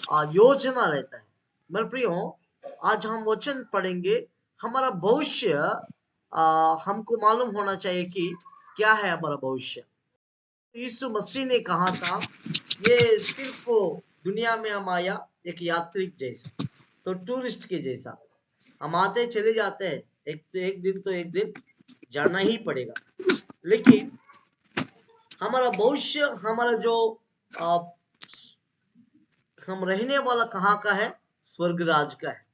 योजना रहता है। मेरे प्रियो, आज हम वचन पढ़ेंगे। हमारा भविष्य हमको मालूम होना चाहिए कि क्या है हमारा भविष्य। यीशु मसीह ने कहा था, ये सिर्फ दुनिया में हम आया एक यात्री जैसा, तो टूरिस्ट के जैसा हम आते चले जाते हैं, एक दिन तो एक दिन जाना ही पड़ेगा। लेकिन हमारा भविष्य, हमारा जो हम रहने वाला कहाँ का है? स्वर्ग राज का है।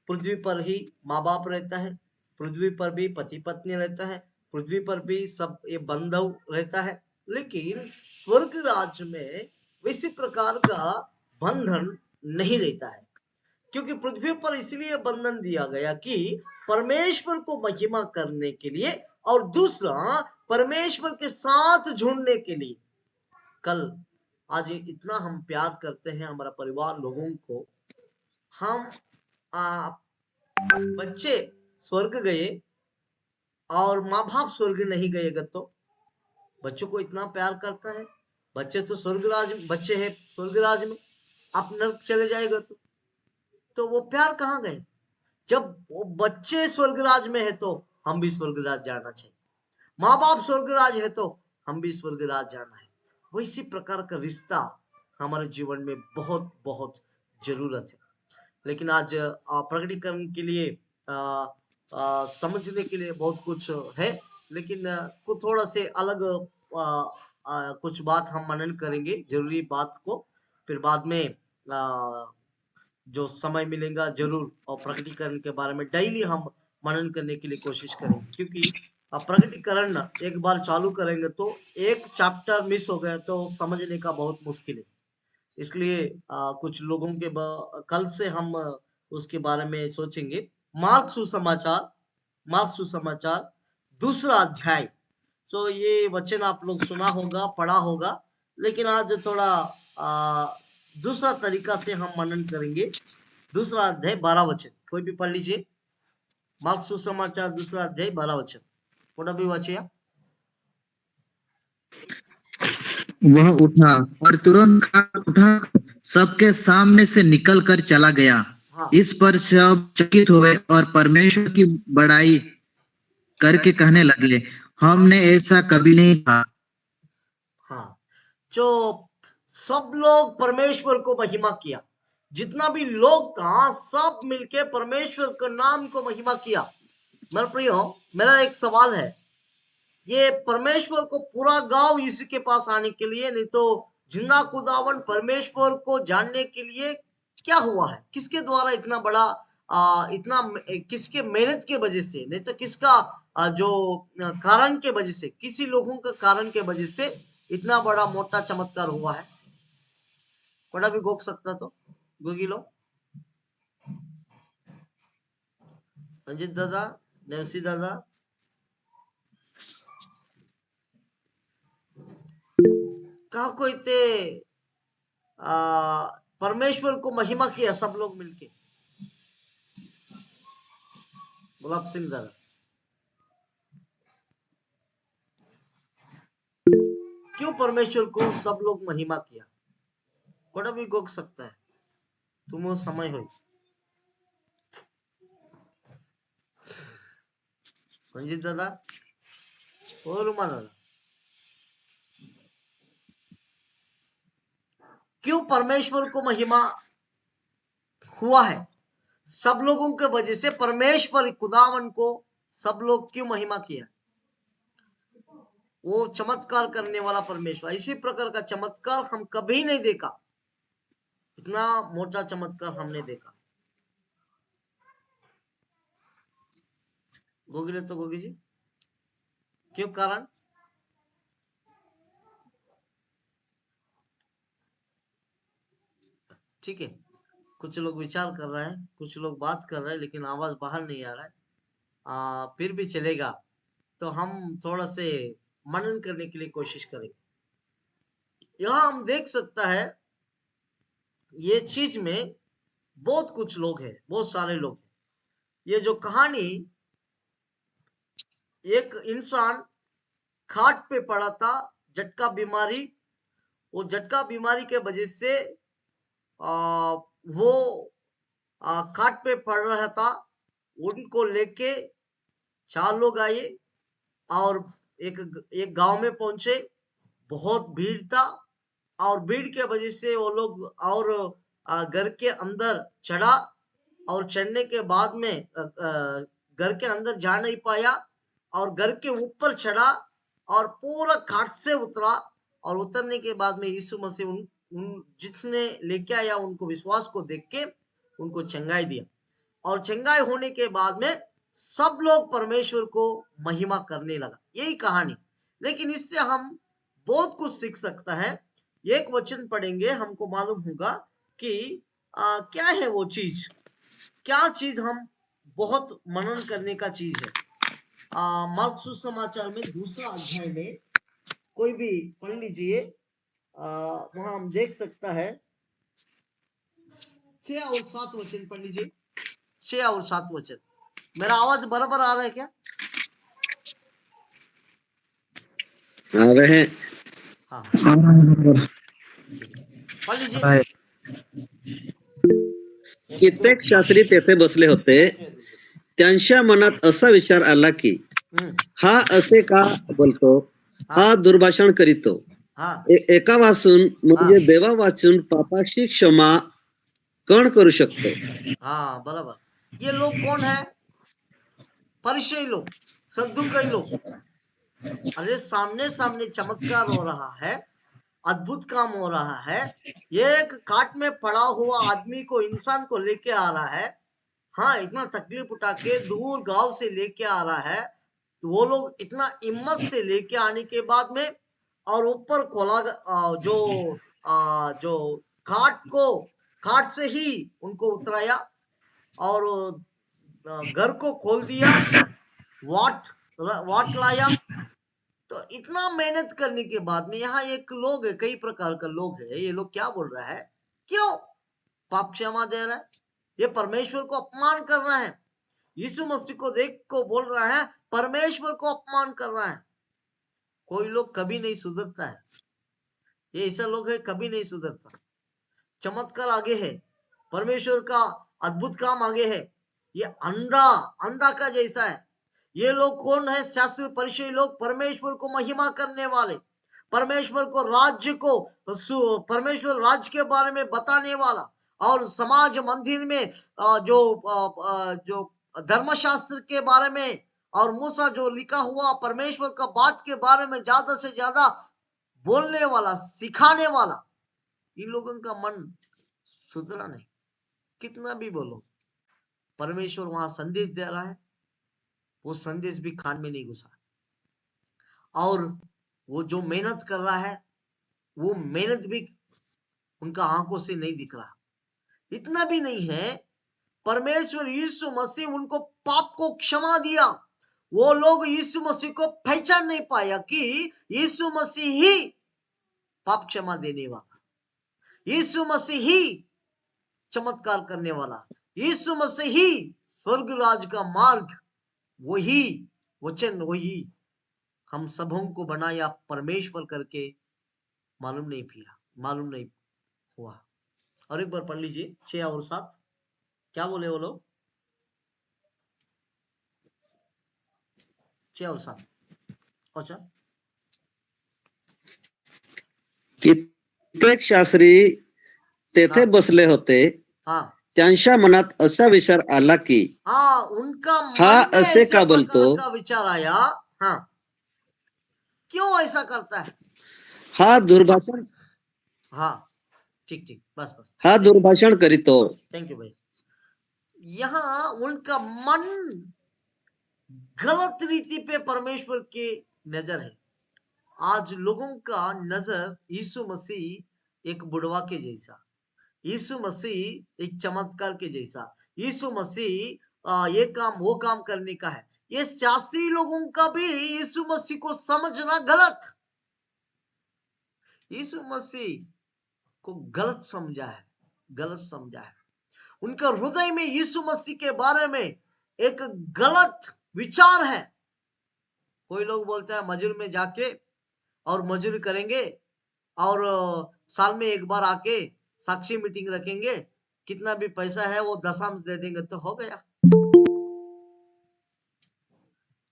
पृथ्वी पर ही माँ बाप रहता है, पृथ्वी पर भी पति पत्नी रहता है, पृथ्वी पर भी सब ये बंधव रहता है। लेकिन स्वर्ग राज में इसी प्रकार का बंधन नहीं रहता है, क्योंकि पृथ्वी पर इसलिए बंधन दिया गया कि परमेश्वर को महिमा करने के लिए, और दूसरा परमेश्वर के साथ जुड़ने के लिए। कल आज इतना हम प्यार करते हैं हमारा परिवार लोगों को, हम बच्चे स्वर्ग गए और माँ बाप स्वर्ग नहीं गए अगर तो बच्चों को इतना प्यार करता है, बच्चे तो स्वर्गराज बच्चे हैं स्वर्गराज में, आप नर्क चले जाएगा तो वो प्यार कहाँ गए? जब वो बच्चे स्वर्गराज में है तो हम भी स्वर्गराज जाना चाहिए, माँ बाप स्वर्गराज है तो हम भी स्वर्गराज जाना है। वो इसी प्रकार का रिश्ता हमारे जीवन में बहुत बहुत जरूरत है। लेकिन आज प्रकटीकरण के लिए समझने के लिए बहुत कुछ है, लेकिन कुछ थोड़ा से अलग कुछ बात हम मनन करेंगे, जरूरी बात को। फिर बाद में जो समय मिलेगा जरूर, और प्रकटीकरण के बारे में डेली हम मनन करने के लिए कोशिश करेंगे, क्योंकि प्रकटीकरण एक बार चालू करेंगे तो एक चैप्टर मिस हो गया तो समझने का बहुत मुश्किल है। इसलिए कुछ लोगों के कल से हम उसके बारे में सोचेंगे। मार्क सुसमाचार दूसरा अध्याय। सो ये वचन आप लोग सुना होगा, पढ़ा होगा, लेकिन आज थोड़ा दूसरा तरीका से हम मनन करेंगे। दूसरा अध्याय 12 वचन, कोई भी पढ़ लीजिए। मार्क सुसमाचार दूसरा अध्याय 12 वचन, थोड़ा भी वाचिए। वह उठा और तुरंत उठा सबके सामने से निकल कर चला गया। हाँ। इस पर सब चकित हुए और परमेश्वर की बड़ाई करके कहने लगे, हमने ऐसा कभी नहीं कहा। हाँ, जो सब लोग परमेश्वर को महिमा किया, जितना भी लोग था सब मिलके परमेश्वर के नाम को महिमा किया। मेरे प्रियो, मेरा एक सवाल है, ये परमेश्वर को पूरा गांव यीशु के पास आने के लिए, नहीं तो जिंदा खुदावन परमेश्वर को जानने के लिए क्या हुआ है? किसके द्वारा इतना बड़ा इतना किसके मेहनत के वजह से, नहीं तो किसका जो कारण के वजह से, किसी लोगों का कारण के वजह से इतना बड़ा मोटा चमत्कार हुआ है? बड़ा भी गोक सकता तो गोगी लो। रंजित दादा, नेवसी दादा, कहा कोई ते परमेश्वर को महिमा किया सब लोग मिलके? गुलाब सिंह दादा, क्यों परमेश्वर को सब लोग महिमा किया? बड़ा भी गोक सकता है, तुम वो समय हो। रंजित दादा और रुमा दादा, क्यों परमेश्वर को महिमा हुआ है? सब लोगों के वजह से परमेश्वर खुदावन को सब लोग क्यों महिमा किया? वो चमत्कार करने वाला परमेश्वर, इसी प्रकार का चमत्कार हम कभी नहीं देखा, इतना मोटा चमत्कार हमने देखा। गोगी तो गोगी जी, क्यों कारण? ठीक है, कुछ लोग विचार कर रहे हैं, कुछ लोग बात कर रहे हैं, लेकिन आवाज बाहर नहीं आ रहा है। फिर भी चलेगा, तो हम थोड़ा से मनन करने के लिए कोशिश करेंगे। यहाँ हम देख सकता है ये चीज में बहुत कुछ लोग हैं, बहुत सारे लोग हैं। ये जो कहानी, एक इंसान खाट पे पड़ा था, झटका बीमारी, वो झटका बीमारी के वजह से वो काट पे पड़ रहा था, उनको लेके 4 लोग आए और एक एक गांव में पहुंचे। बहुत भीड़ था और भीड़ के वजह से वो लोग और घर के अंदर चढ़ा और चढ़ने के बाद में घर के अंदर जा नहीं पाया और घर के ऊपर चढ़ा और पूरा घाट से उतरा और उतरने के बाद में यीशु मसीह उन जिसने लेके आया उनको विश्वास को देख के उनको चंगाई दिया और चंगाई होने के बाद में सब लोग परमेश्वर को महिमा करने लगा। यही कहानी, लेकिन इससे हम बहुत कुछ सीख सकता है। एक वचन पढ़ेंगे, हमको मालूम होगा कि क्या है वो चीज, क्या चीज हम बहुत मनन करने का चीज है। मार्क सुसमाचार में 2 अध्याय में कोई भी पढ़ लीजिए, वहां हम देख सकता है 6 और 7 वचन पढ़ लीजिए। 6 और 7 वचन। मेरा आवाज बराबर आ रहा है क्या? आ रहे हैं। हाँ ठीक है, पढ़ लीजिए। है। कित्येक शास्त्री तेथे बसले होते. त्यांच्या मनात असा विचार आला की हा असे का बोलतो, हा दुर्भाषण करीतो. एका वाचून म्हणजे देवा वाचून पापाची क्षमा कोण करू शकतो. हाँ बराबर। ये लोग कौन है? परिचय लोग, सद्दुकई लोग। अरे सामने सामने चमत्कार हो रहा है, अद्भुत काम हो रहा है, एक काट में पड़ा हुआ आदमी को, इंसान को लेके आ रहा है। हाँ, इतना तकलीफ उठा के दूर गांव से लेके आ रहा है, तो वो लोग इतना हिम्मत से लेके आने के बाद में और ऊपर खोला जो घाट से ही उनको उतराया और घर को खोल दिया, वाट लाया। तो इतना मेहनत करने के बाद में यहाँ एक लोग है, कई प्रकार का लोग है, ये लोग क्या बोल रहा है? क्यों पाप क्षमा दे रहा है? ये परमेश्वर को अपमान कर रहा है। यीशु मसीह को देख को बोल रहा है परमेश्वर को अपमान कर रहा है। कोई लोग कभी नहीं सुधरता है, ये ऐसा लोग है कभी नहीं सुधरता। चमत्कार आगे है, परमेश्वर का अद्भुत काम आगे है, ये अंधा का जैसा है। ये लोग कौन है? शास्त्र परिचय लोग, परमेश्वर को महिमा करने वाले, परमेश्वर को परमेश्वर राज्य के बारे में बताने वाला और समाज मंदिर में जो धर्मशास्त्र के बारे में और मूसा जो लिखा हुआ परमेश्वर का बात के बारे में ज्यादा से ज्यादा बोलने वाला, सिखाने वाला, इन लोगों का मन सुधरा नहीं। कितना भी बोलो, परमेश्वर वहां संदेश दे रहा है, वो संदेश भी कान में नहीं घुसा। और वो जो मेहनत कर रहा है, वो मेहनत भी उनका आंखों से नहीं दिख रहा। इतना भी नहीं है, परमेश्वर यीशु मसीह उनको पाप को क्षमा दिया। वो लोग यीशु मसीह को पहचान नहीं पाया कि यीशु मसीह ही पाप क्षमा देने वाला, यीशु मसीह ही चमत्कार करने वाला, यीशु मसीह ही स्वर्ग राज का मार्ग, वही वचन, वही हम सबों को बनाया परमेश्वर करके मालूम नहीं हुआ। और एक बार पढ़ लीजिए 6 और 7, क्या बोले वो लोग? 6 और 7। अच्छा, कित्येक शास्त्री तेथे बसले होते. हाँ त्यांच्या मनात असा विचार आला की हाँ, उनका हा मन में असे ऐसे का बोलतो, प्रकार का विचार आया। हाँ, क्यों ऐसा करता है? हा दुर्भाषण हाँ ठीक ठीक, बस हा दुर्भाषण करीतो. थैंक यू भाई। यहाँ उनका मन गलत रीति पे परमेश्वर की नजर है। आज लोगों का नजर यीशु मसीह एक बुढ़वा के जैसा, यीशु मसीह एक चमत्कार के जैसा, यीशु मसीह ये काम वो काम करने का है। ये शास्त्री लोगों का भी यीशु मसीह को समझना गलत, यीशु मसीह को गलत समझा है। उनका हृदय में यीशु मसीह के बारे में एक गलत विचार है। कोई लोग बोलते हैं मजूर में जाके और मजूरी करेंगे और साल में एक बार आके साक्षी मीटिंग रखेंगे, कितना भी पैसा है वो दशांश दे देंगे तो हो गया,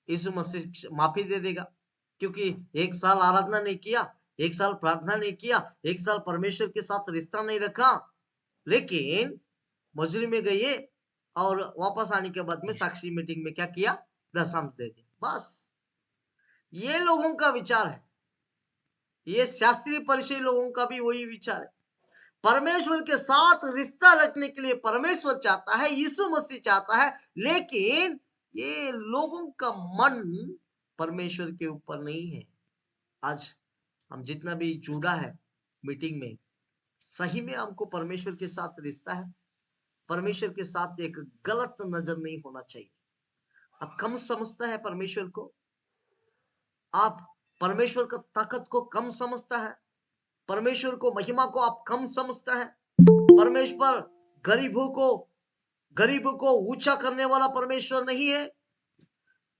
यीशु मसीह माफी दे देगा। क्योंकि एक साल आराधना नहीं किया, एक साल प्रार्थना नहीं किया, एक साल परमेश्वर के साथ रिश्ता नहीं रखा, लेकिन मजूरी में गए और वापस आने के बाद में साक्षी मीटिंग में क्या किया, दशांश दे दिया। बस ये लोगों का विचार है, ये शास्त्रीय परिचय लोगों का भी वही विचार है। परमेश्वर के साथ रिश्ता रखने के लिए परमेश्वर चाहता है, यीशु मसीह चाहता है, लेकिन ये लोगों का मन परमेश्वर के ऊपर नहीं है। आज हम जितना भी जुड़ा है मीटिंग में, सही में हमको परमेश्वर के साथ रिश्ता है, परमेश्वर के साथ एक गलत नजर नहीं होना चाहिए। आप कम समझता है परमेश्वर को, आप परमेश्वर का ताकत को कम समझता है, परमेश्वर को महिमा को आप कम समझता है। परमेश्वर गरीबों को ऊंचा करने वाला परमेश्वर नहीं है,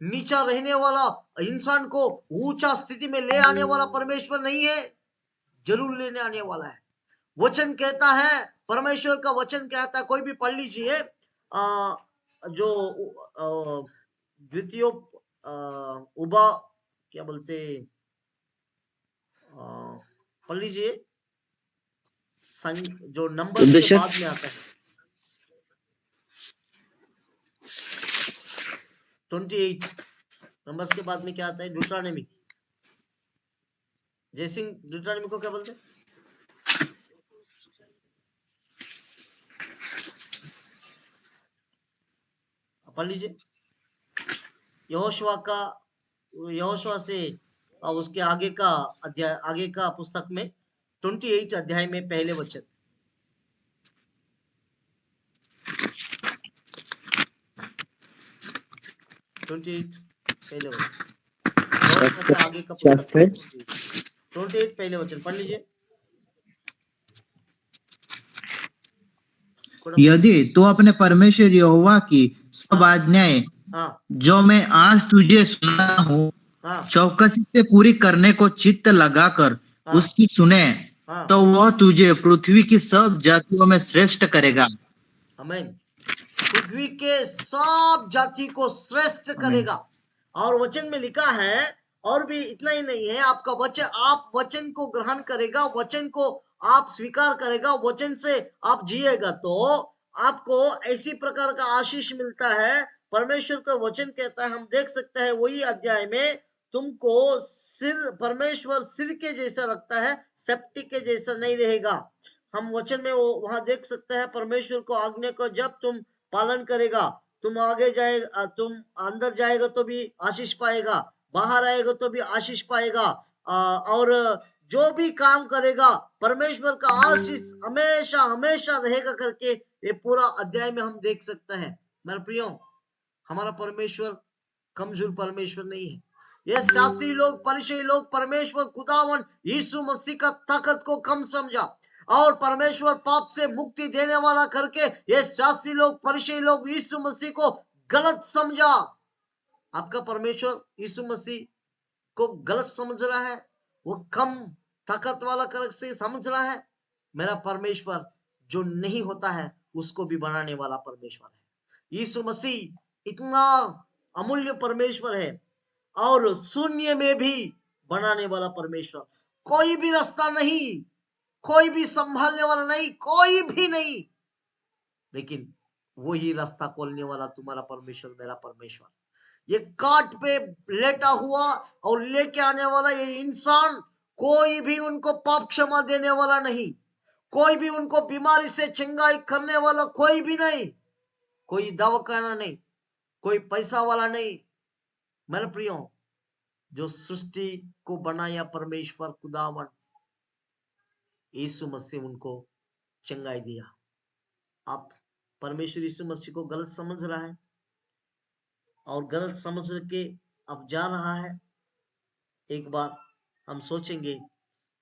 नीचा रहने वाला इंसान को ऊंचा स्थिति में ले आने वाला परमेश्वर नहीं है, जरूर लेने आने वाला है। वचन कहता है, परमेश्वर का वचन कहता है, कोई भी पढ़ लीजिए जो द्वितीय उबा क्या बोलते, पढ़ लीजिए, जो नंबर के बाद में आता है 28 नंबर्स के बाद में क्या आता है, ड्यूटरानमी। जयसिंह ड्यूटरानमी को क्या बोलते हैं, पढ़ लीजिए। यहोशुआ से और उसके आगे का अध्याय, आगे का पुस्तक में 28 अध्याय में पहले वचन। पहले वचन, आगे का पुस्तक 28 पहले वचन पढ़ लीजिए। यदि तू अपने परमेश्वर यहोवा की सब आज्ञाएं जो मैं आज तुझे सुना हूँ चौकसी से पूरी करने को चित्त लगाकर उसकी सुने, तो वह तुझे पृथ्वी की सब जातियों में श्रेष्ठ करेगा। आमीन। पृथ्वी के सब जाति को श्रेष्ठ करेगा। और वचन में लिखा है, और भी इतना ही नहीं है, आपका वचन, आप वचन को ग्रहण करेगा, वचन को आप स्वीकार करेगा, वचन से आप जिएगा तो आपको ऐसी प्रकार का आशीष मिलता है। परमेश्वर का वचन कहता है, हम देख सकते हैं वही अध्याय में, तुमको सिर, परमेश्वर सिर के जैसा रखता है, सेप्टी के जैसा नहीं रहेगा। हम वचन में वहां देख सकते हैं, परमेश्वर को आज्ञा को जब तुम पालन करेगा, तुम आगे जाएगा, तुम अंदर जाएगा तो भी आशीष पाएगा, बाहर आएगा तो भी आशीष पाएगा, और जो भी काम करेगा परमेश्वर का आशीष हमेशा हमेशा रहेगा करके ये पूरा अध्याय में हम देख सकते हैं। मेरे प्रियो, हमारा परमेश्वर कमजोर परमेश्वर नहीं है। ये शास्त्री लोग, परिचय लोग परमेश्वर खुदावन यीशु मसीह का ताकत को कम समझा और परमेश्वर पाप से मुक्ति देने वाला करके ये शास्त्री लोग, परिचय लोग यीशु मसीह को गलत समझा। आपका परमेश्वर यीशु मसीह को गलत समझ रहा है, वो कम ताकत वाला कर से समझ रहा है। मेरा परमेश्वर जो नहीं होता है उसको भी बनाने वाला परमेश्वर है। यीशु मसीह इतना अमूल्य परमेश्वर है और शून्य में भी बनाने वाला परमेश्वर। कोई भी रास्ता नहीं, कोई भी संभालने वाला नहीं, कोई भी नहीं, लेकिन वही रास्ता खोलने वाला तुम्हारा परमेश्वर, मेरा परमेश्वर। ये काट पे लेटा हुआ और लेके आने वाला ये इंसान, कोई भी उनको पाप क्षमा देने वाला नहीं, कोई भी उनको बीमारी से चंगाई करने वाला कोई भी नहीं, कोई दवाखाना नहीं, कोई पैसा वाला नहीं। मेरे प्रियो, जो सृष्टि को बनाया परमेश्वर खुदावन यीशु मसीह उनको चंगाई दिया। आप परमेश्वर यीशु मसीह को गलत समझ रहा है और गलत समझ के अब जा रहा है। एक बार हम सोचेंगे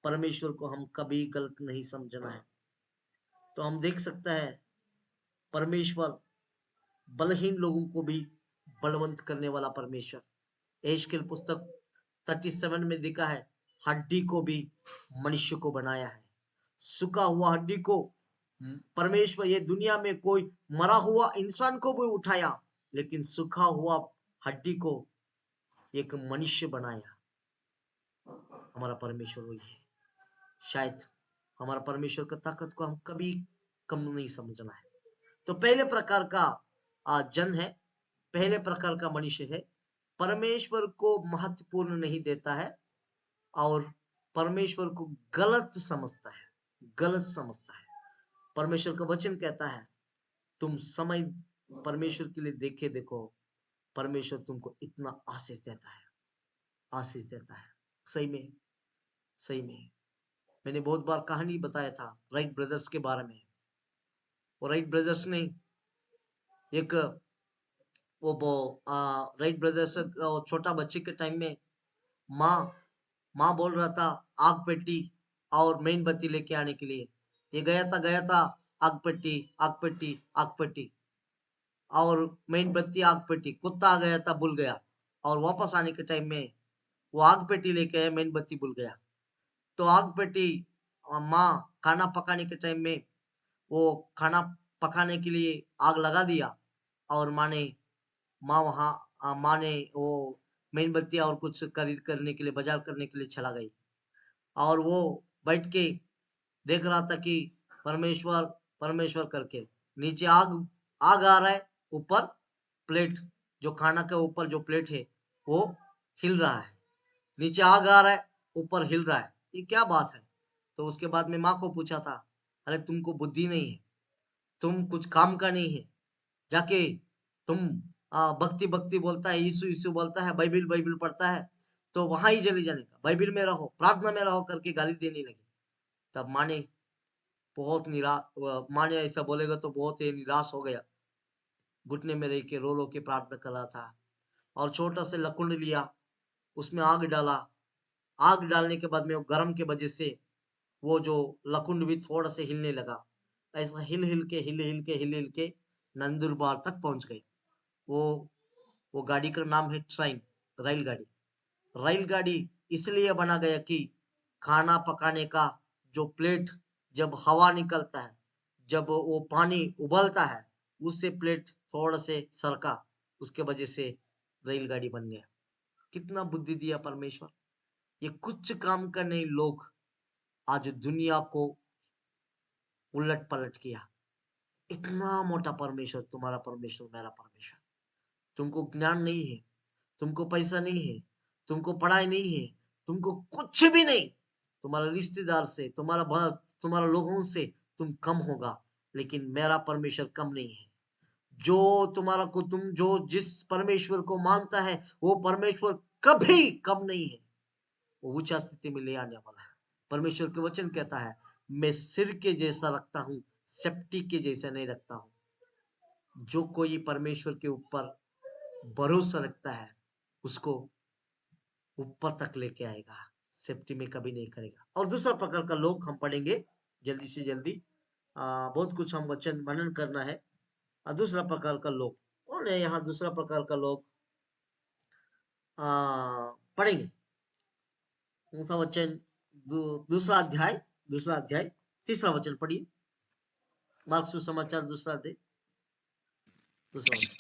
परमेश्वर को हम कभी गलत नहीं समझना है, तो हम देख सकते हैं परमेश्वर बलहीन लोगों को भी बलवंत करने वाला परमेश्वर। एशकेल पुस्तक 37 में लिखा है, हड्डी को भी मनुष्य को बनाया है, सूखा हुआ हड्डी को परमेश्वर ये दुनिया में कोई मरा हुआ इंसान को भी उठाया, लेकिन सूखा हुआ हड्डी को एक मनुष्य बनाया। हमारा परमेश्वर वही है। शायद हमारा परमेश्वर का ताकत को हम कभी कम नहीं समझना है। तो पहले प्रकार का जन है, पहले प्रकार का मनुष्य है, परमेश्वर को महत्वपूर्ण नहीं देता है और परमेश्वर को गलत समझता है, गलत समझता है। परमेश्वर का वचन कहता है, तुम समय परमेश्वर के लिए देखो, परमेश्वर तुमको इतना आशीष देता है, आशीष देता है। सही में, सही में। मैंने बहुत बार कहानी बताया था राइट ब्रदर्स के बारे में। और राइट ब्रदर्स ने एक राइट ब्रदर्स छोटा बच्चे के टाइम में माँ बोल रहा था आग पेटी और मेणबत्ती लेके आने के लिए। ये गया था आग पेटी आग पेटी आग पेटी और मेणबत्ती आग पेटी। कुत्ता आ गया था, भूल गया, और वापस आने के टाइम में वो आग पेटी लेके आया, मेणबत्ती भूल गया। तो आग पेटी माँ खाना पकाने के टाइम में वो खाना पकाने के लिए आग लगा दिया और माँ ने वो मेणबत्ती और कुछ खरीद करने के लिए बाजार करने के लिए चला गई। और वो बैठ के देख रहा था कि परमेश्वर परमेश्वर करके नीचे आग आ रहा है, ऊपर प्लेट जो खाना के ऊपर जो प्लेट है वो हिल रहा है, नीचे आग आ रहा है, ऊपर हिल रहा है, ये क्या बात है। तो उसके बाद में माँ को पूछा था, अरे तुमको बुद्धि नहीं है, तुम कुछ काम का नहीं है, जाके तुम भक्ति भक्ति बोलता है, यीशु यीशु बोलता है, बाइबिल बाइबिल पढ़ता है, तो वहां ही चले जाने का, बाइबिल में रहो, प्रार्थना में रहो करके गाली देने लगी। तब माँ ने ऐसा बोलेगा तो बहुत ही निराश हो गया, घुटने में रह के रो के प्रार्थना कर रहा था और छोटा से लकुंड लिया, उसमें आग डाला। आग डालने के बाद में वो गर्म के वजह से वो जो लकुंड भी थोड़ा से हिलने लगा। ऐसा हिल के नंदुरबार तक पहुंच गई। वो गाड़ी का नाम है ट्रेन, रेलगाड़ी इसलिए बना गया कि खाना पकाने का जो प्लेट जब हवा निकलता है, जब वो पानी उबलता है, उससे प्लेट थोड़ा से सरका, उसके वजह से रेलगाड़ी बन गया। कितना बुद्धि दिया परमेश्वर। ये कुछ काम का नहीं लोग आज दुनिया को उलट पलट किया। इतना मोटा परमेश्वर, तुम्हारा परमेश्वर, मेरा परमेश्वर। तुमको ज्ञान नहीं है, तुमको पैसा नहीं है, तुमको पढ़ाई नहीं है, तुमको कुछ भी नहीं, तुम्हारा रिश्तेदार से, तुम्हारा लोगों से तुम कम होगा, लेकिन मेरा परमेश्वर कम नहीं है। तुम जो जिस परमेश्वर को मानता है वो परमेश्वर कभी कम नहीं है, वो ऊंचा स्थिति में ले आने वाला है। परमेश्वर के वचन कहता है, मैं सिर के जैसा रखता हूं, सेफ्टी के जैसा नहीं रखता हूं। जो कोई परमेश्वर के ऊपर भरोसा रखता है उसको ऊपर तक लेके आएगा, सेफ्टी में कभी नहीं करेगा। और दूसरा प्रकार का लोग हम पढ़ेंगे जल्दी से जल्दी, बहुत कुछ हम वचन मनन करना है। दूसरा प्रकार का लोग कौन है यहाँ? दूसरा प्रकार का लोग पढ़ेंगे उनका वचन दूसरा अध्याय तीसरा वचन पढ़िए। मार्क सुसमाचार दूसरा अध्याय दूसरा वचन।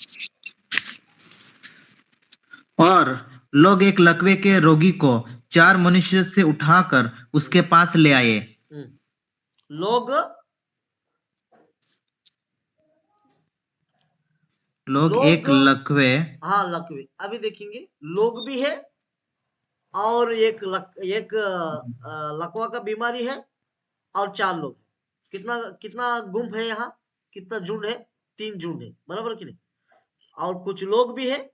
और लोग एक लकवे के रोगी को 4 मनुष्य से उठाकर उसके पास ले आए। लोग एक लकवे, हाँ लकवे, अभी देखेंगे। लोग भी है और एक लकवा का बीमारी है और 4 लोग। कितना गुंप है यहाँ? कितना झुंड है? 3 झुंड है, बराबर कि नहीं? और कुछ लोग भी है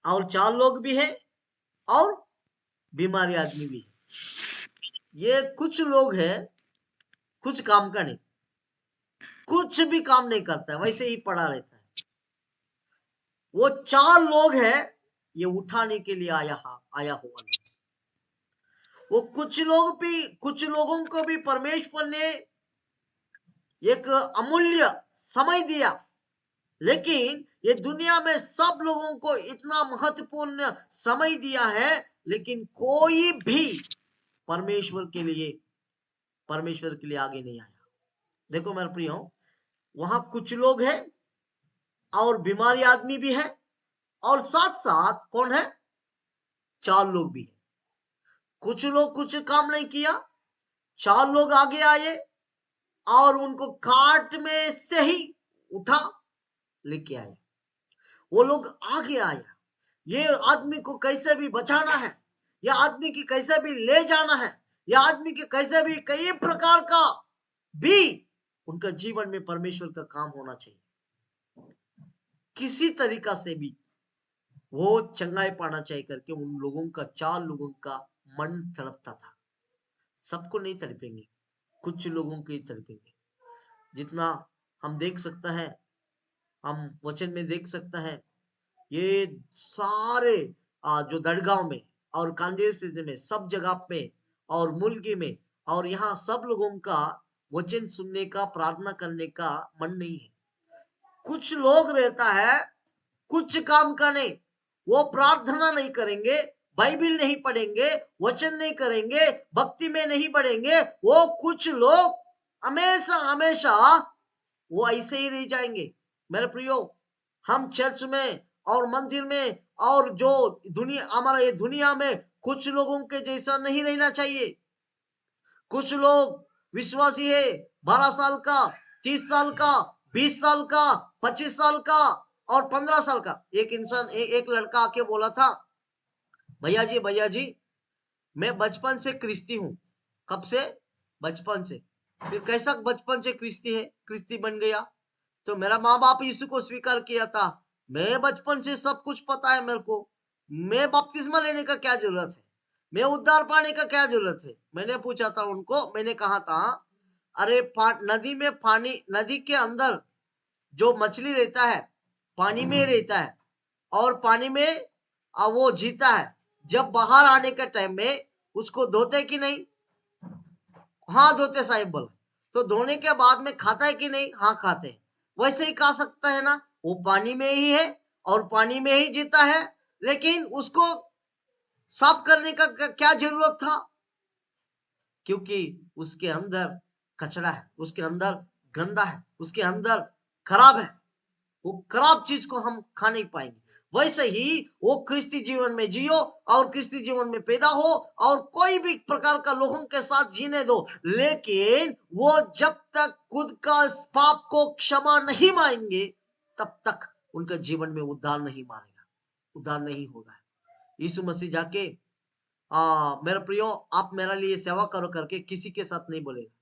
और 4 लोग भी है और बीमारी आदमी भी है। ये कुछ लोग है, कुछ काम का नहीं, कुछ भी काम नहीं करता है, वैसे ही पड़ा रहता है। वो 4 लोग है, ये उठाने के लिए आया हुआ। वो कुछ लोगों को भी परमेश्वर ने एक अमूल्य समय दिया, लेकिन ये दुनिया में सब लोगों को इतना महत्वपूर्ण समय दिया है, लेकिन कोई भी परमेश्वर के लिए आगे नहीं आया। देखो मेरे प्रियो, वहां कुछ लोग हैं और बीमारी आदमी भी है, और साथ साथ कौन है, 4 लोग भी है। कुछ लोग कुछ काम नहीं किया, 4 लोग आगे आए और उनको काट में से ही उठा लेके आए। वो लोग आगे आया, ये आदमी को कैसे भी बचाना है, या आदमी की कैसे भी ले जाना है, या आदमी के कैसे भी कई प्रकार का भी उनका जीवन में परमेश्वर का काम होना चाहिए। किसी तरीका से भी वो चंगाई पाना चाहिए करके उन लोगों का, 4 लोगों का मन तड़पता था। सबको नहीं तड़पेंगे, कुछ लोगों के ही तड़पेंगे। जितना हम देख सकते हैं, हम वचन में देख सकते हैं, ये सारे जो दड़गांव में और कांदेश में, सब जगह पे और मुल्की में, और यहाँ सब लोगों का वचन सुनने का, प्रार्थना करने का मन नहीं है। कुछ लोग रहता है कुछ काम का नहीं, वो प्रार्थना नहीं करेंगे, बाइबिल नहीं पढ़ेंगे, वचन नहीं करेंगे, भक्ति में नहीं बढ़ेंगे। वो कुछ लोग हमेशा हमेशा वो ऐसे ही रह जाएंगे। मेरे प्रियो, हम चर्च में और मंदिर में और जो दुनिया, हमारा ये दुनिया में कुछ लोगों के जैसा नहीं रहना चाहिए। कुछ लोग विश्वासी है, 12 साल का, 30 साल का, 20 साल का, 25 साल का और 15 साल का। एक इंसान, एक लड़का आके बोला था, भैया जी मैं बचपन से क्रिस्ती हूं। कब से? बचपन से। फिर कैसा बचपन से क्रिस्ती है, क्रिस्ती बन गया? तो मेरा माँ बाप यीशु को स्वीकार किया था, मैं बचपन से सब कुछ पता है मेरे को, मैं बपतिस्मा लेने का क्या जरूरत है, मैं उद्धार पाने का क्या जरूरत है? मैंने पूछा था उनको, मैंने कहा था, अरे नदी में पानी, नदी के अंदर जो मछली रहता है पानी में रहता है, और पानी में वो जीता है। जब बाहर आने के टाइम में उसको धोते कि नहीं? हाँ धोते साहिब बोला। तो धोने के बाद में खाता है कि नहीं? हाँ खाते हैं। वैसे ही खा सकता है ना, वो पानी में ही है और पानी में ही जीता है, लेकिन उसको साफ करने का क्या जरूरत था? क्योंकि उसके अंदर कचरा है, उसके अंदर गंदा है, उसके अंदर खराब है। वो खराब चीज को हम खा नहीं पाएंगे। वैसे ही वो क्रिस्ती जीवन में जियो और क्रिस्ती जीवन में पैदा हो और कोई भी प्रकार का लोगों के साथ जीने दो, लेकिन वो जब तक खुद का पाप को क्षमा नहीं मांगेंगे तब तक उनका जीवन में उद्धार नहीं मारेगा, उद्धार नहीं होगा। यीशु मसीह जाके मेरा प्रियो, आप मेरा लिए सेवा करो करके किसी के साथ नहीं बोलेगा।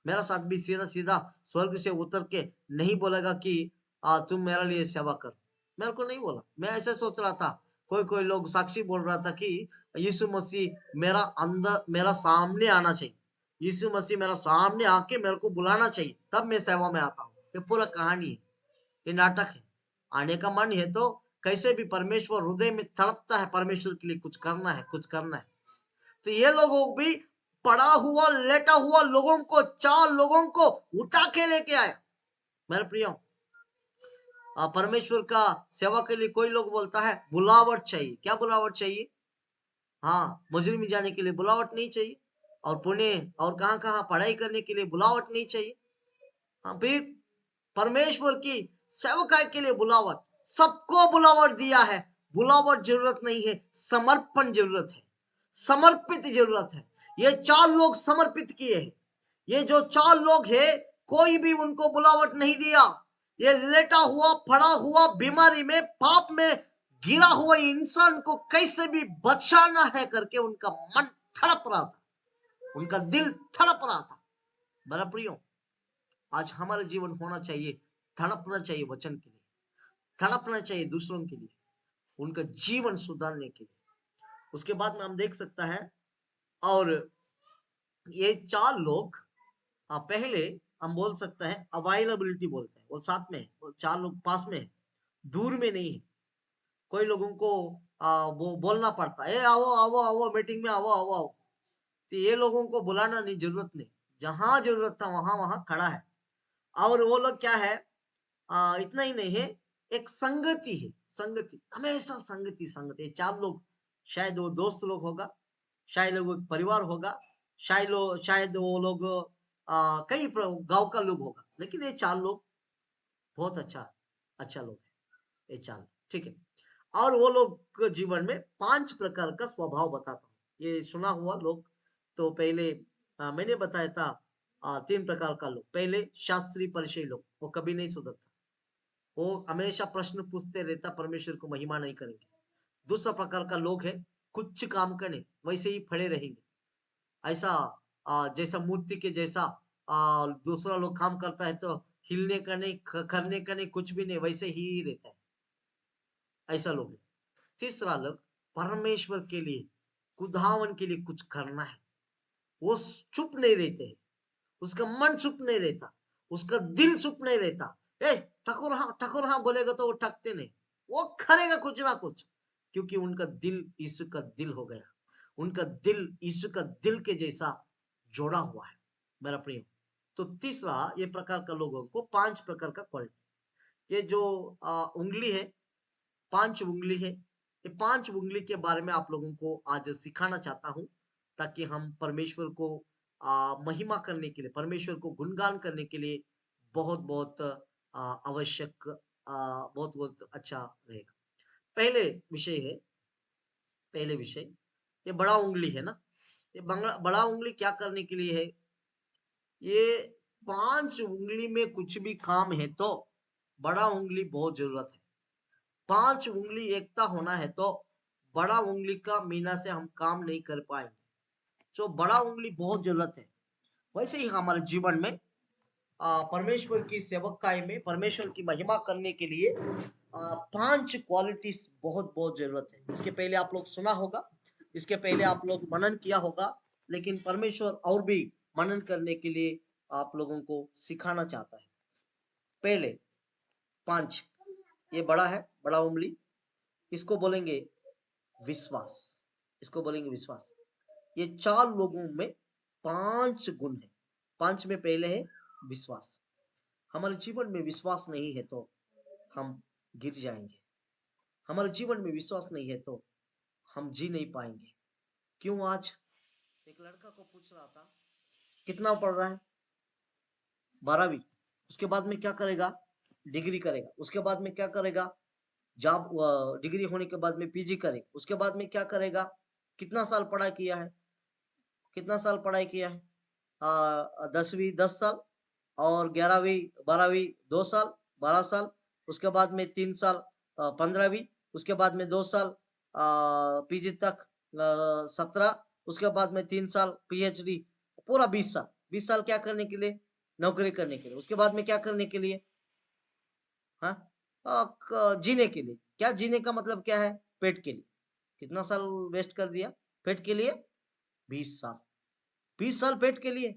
मेरा साथ भी सीधा सीधा स्वर्ग से उतर के नहीं बोलेगा कि तुम मेरा लिए सेवा कर। मेरे को नहीं बोला। मैं ऐसे सोच रहा था, कोई लोग साक्षी बोल रहा था कि यीशु मसीह मेरा अंदर, मेरा सामने आना चाहिए, यीशु मसीह मेरा सामने आके मेरे को बुलाना चाहिए, तब मैं सेवा में आता हूँ। ये पूरा कहानी है, ये नाटक है। आने का मन है तो कैसे भी परमेश्वर हृदय में तड़पता है, परमेश्वर के लिए कुछ करना है, कुछ करना है। तो ये लोगों भी पड़ा हुआ लेटा हुआ लोगों को, 4 लोगों को उठा के लेके आया। मेरे प्रियो, परमेश्वर का सेवा के लिए कोई लोग बोलता है बुलावट चाहिए। क्या बुलावट चाहिए? हाँ, मजूरी में जाने के लिए बुलावट नहीं चाहिए, और पुणे और कहां कहां पढ़ाई करने के लिए बुलावट नहीं चाहिए। हाँ, फिर परमेश्वर की सेवकाई के लिए बुलावट, सबको बुलावट दिया है। बुलावट जरूरत नहीं है, समर्पण जरूरत है, समर्पित जरूरत है। ये 4 लोग समर्पित किए हैं। ये जो 4 लोग हैं, कोई भी उनको बुलावट नहीं दिया। ये लेटा हुआ, पड़ा हुआ, बीमारी में, पाप में गिरा हुआ इंसान को कैसे भी बचाना है करके उनका मन तड़प रहा था, उनका दिल तड़प रहा था। मेरा प्रियो, आज हमारा जीवन होना चाहिए, तड़पना चाहिए वचन के लिए, तड़पना चाहिए दूसरों के लिए, उनका जीवन सुधारने के लिए। उसके बाद में हम देख सकता है, और ये 4 लोग पहले हम बोल सकते हैं अवेलेबिलिटी बोलते हैं, वो साथ में, वो 4 लोग पास में है, दूर में नहीं है। कोई लोगों को वो बोलना पड़ता है, आओ आओ आओ मीटिंग में आओ आओ आओ। तो ये लोगों को बुलाना नहीं, जरूरत नहीं, जहां जरूरत था वहां वहां खड़ा है। और वो लोग क्या है, इतना ही नहीं है, एक संगति है, संगति, हमेशा संगति संगति। 4 लोग, शायद वो दोस्त लोग होगा, शायद वो परिवार होगा, शायद वो लोग कई गांव का लोग होगा, लेकिन ये 4 लोग बहुत अच्छा लोग है, ये 4 लोग, ठीक है। और वो लोग के जीवन में 5 प्रकार का स्वभाव बताता हूँ, ये सुना हुआ लोग। तो पहले मैंने बताया था 3 प्रकार का लोग। पहले शास्त्री परिचय लोग, वो कभी नहीं सुधरता, वो हमेशा प्रश्न पूछते रहता, परमेश्वर को महिमा नहीं करेंगे। दूसरा प्रकार का लोग है कुछ काम करने वैसे ही खड़े रहेंगे, ऐसा जैसा मूर्ति के जैसा दूसरा लोग काम करता है तो हिलने का नहीं, करने का नहीं, कुछ भी नहीं, वैसे ही रहता है, ऐसा लोग है। तीसरा लोग परमेश्वर के लिए, खुदावन के लिए कुछ करना है, वो चुप नहीं रहते, उसका मन चुप नहीं रहता, उसका दिल चुप नहीं रहता। ठकुर हाँ बोलेगा तो वो ठकते नहीं, वो करेगा कुछ ना कुछ, क्योंकि उनका दिल यीशु का दिल हो गया, उनका दिल यीशु का दिल के जैसा जोड़ा हुआ है मेरा प्रिय। तो तीसरा ये प्रकार का लोगों को 5 प्रकार का क्वालिटी, ये जो उंगली है, 5 उंगली है, ये 5 उंगली के बारे में आप लोगों को आज सिखाना चाहता हूं, ताकि हम परमेश्वर को महिमा करने के लिए, परमेश्वर को गुणगान करने के लिए बहुत बहुत आवश्यक, बहुत बहुत अच्छा रहेगा। पहले विषय है, पहले विषय ये बड़ा उंगली है ना, ये बड़ा उंगली क्या करने के लिए है? ये 5 उंगली में कुछ भी काम है तो बड़ा उंगली बहुत जरूरत है। 5 उंगली एकता होना है तो बड़ा उंगली का मीना से हम काम नहीं कर पाएंगे, तो बड़ा उंगली बहुत जरूरत है। वैसे ही हमारे जीवन में परमेश्वर की सेवकाई में परमेश्वर की महिमा करने के लिए 5 क्वालिटीज बहुत बहुत जरूरत है। इसके पहले आप लोग सुना होगा, इसके पहले आप लोग मनन किया होगा, लेकिन परमेश्वर और भी मनन करने के लिए आप लोगों को सिखाना चाहता है। पहले 5, ये बड़ा है, बड़ा उंगली, इसको बोलेंगे विश्वास, इसको बोलेंगे विश्वास। ये 4 लोगों में 5 गुण है, 5 में पहले है विश्वास। हमारे जीवन में विश्वास नहीं है तो हम गिर जाएंगे, हमारे जीवन में विश्वास नहीं है तो हम जी नहीं पाएंगे। क्यों? आज एक लड़का को पूछ रहा था कितना पढ़ रहा है, 12वीं, उसके बाद में क्या करेगा? डिग्री करेगा, उसके बाद में क्या करेगा? जॉब, डिग्री होने के बाद में पीजी करेगा, उसके बाद में क्या करेगा? कितना साल पढ़ाई किया है, कितना साल पढ़ाई किया है? 10वीं 10 साल, और 11वीं 12वीं 2 साल 12 साल, उसके बाद में 3 साल 15वीं, उसके बाद में 2 साल पीजी तक 17, उसके बाद में 3 साल पीएचडी, पूरा 20 साल। 20 साल क्या करने के लिए? नौकरी करने के लिए। उसके बाद में क्या करने के लिए? हाँ, जीने के लिए। क्या जीने का मतलब क्या है? पेट के लिए। कितना साल वेस्ट कर दिया पेट के लिए? 20 साल। 20 साल पेट के लिए,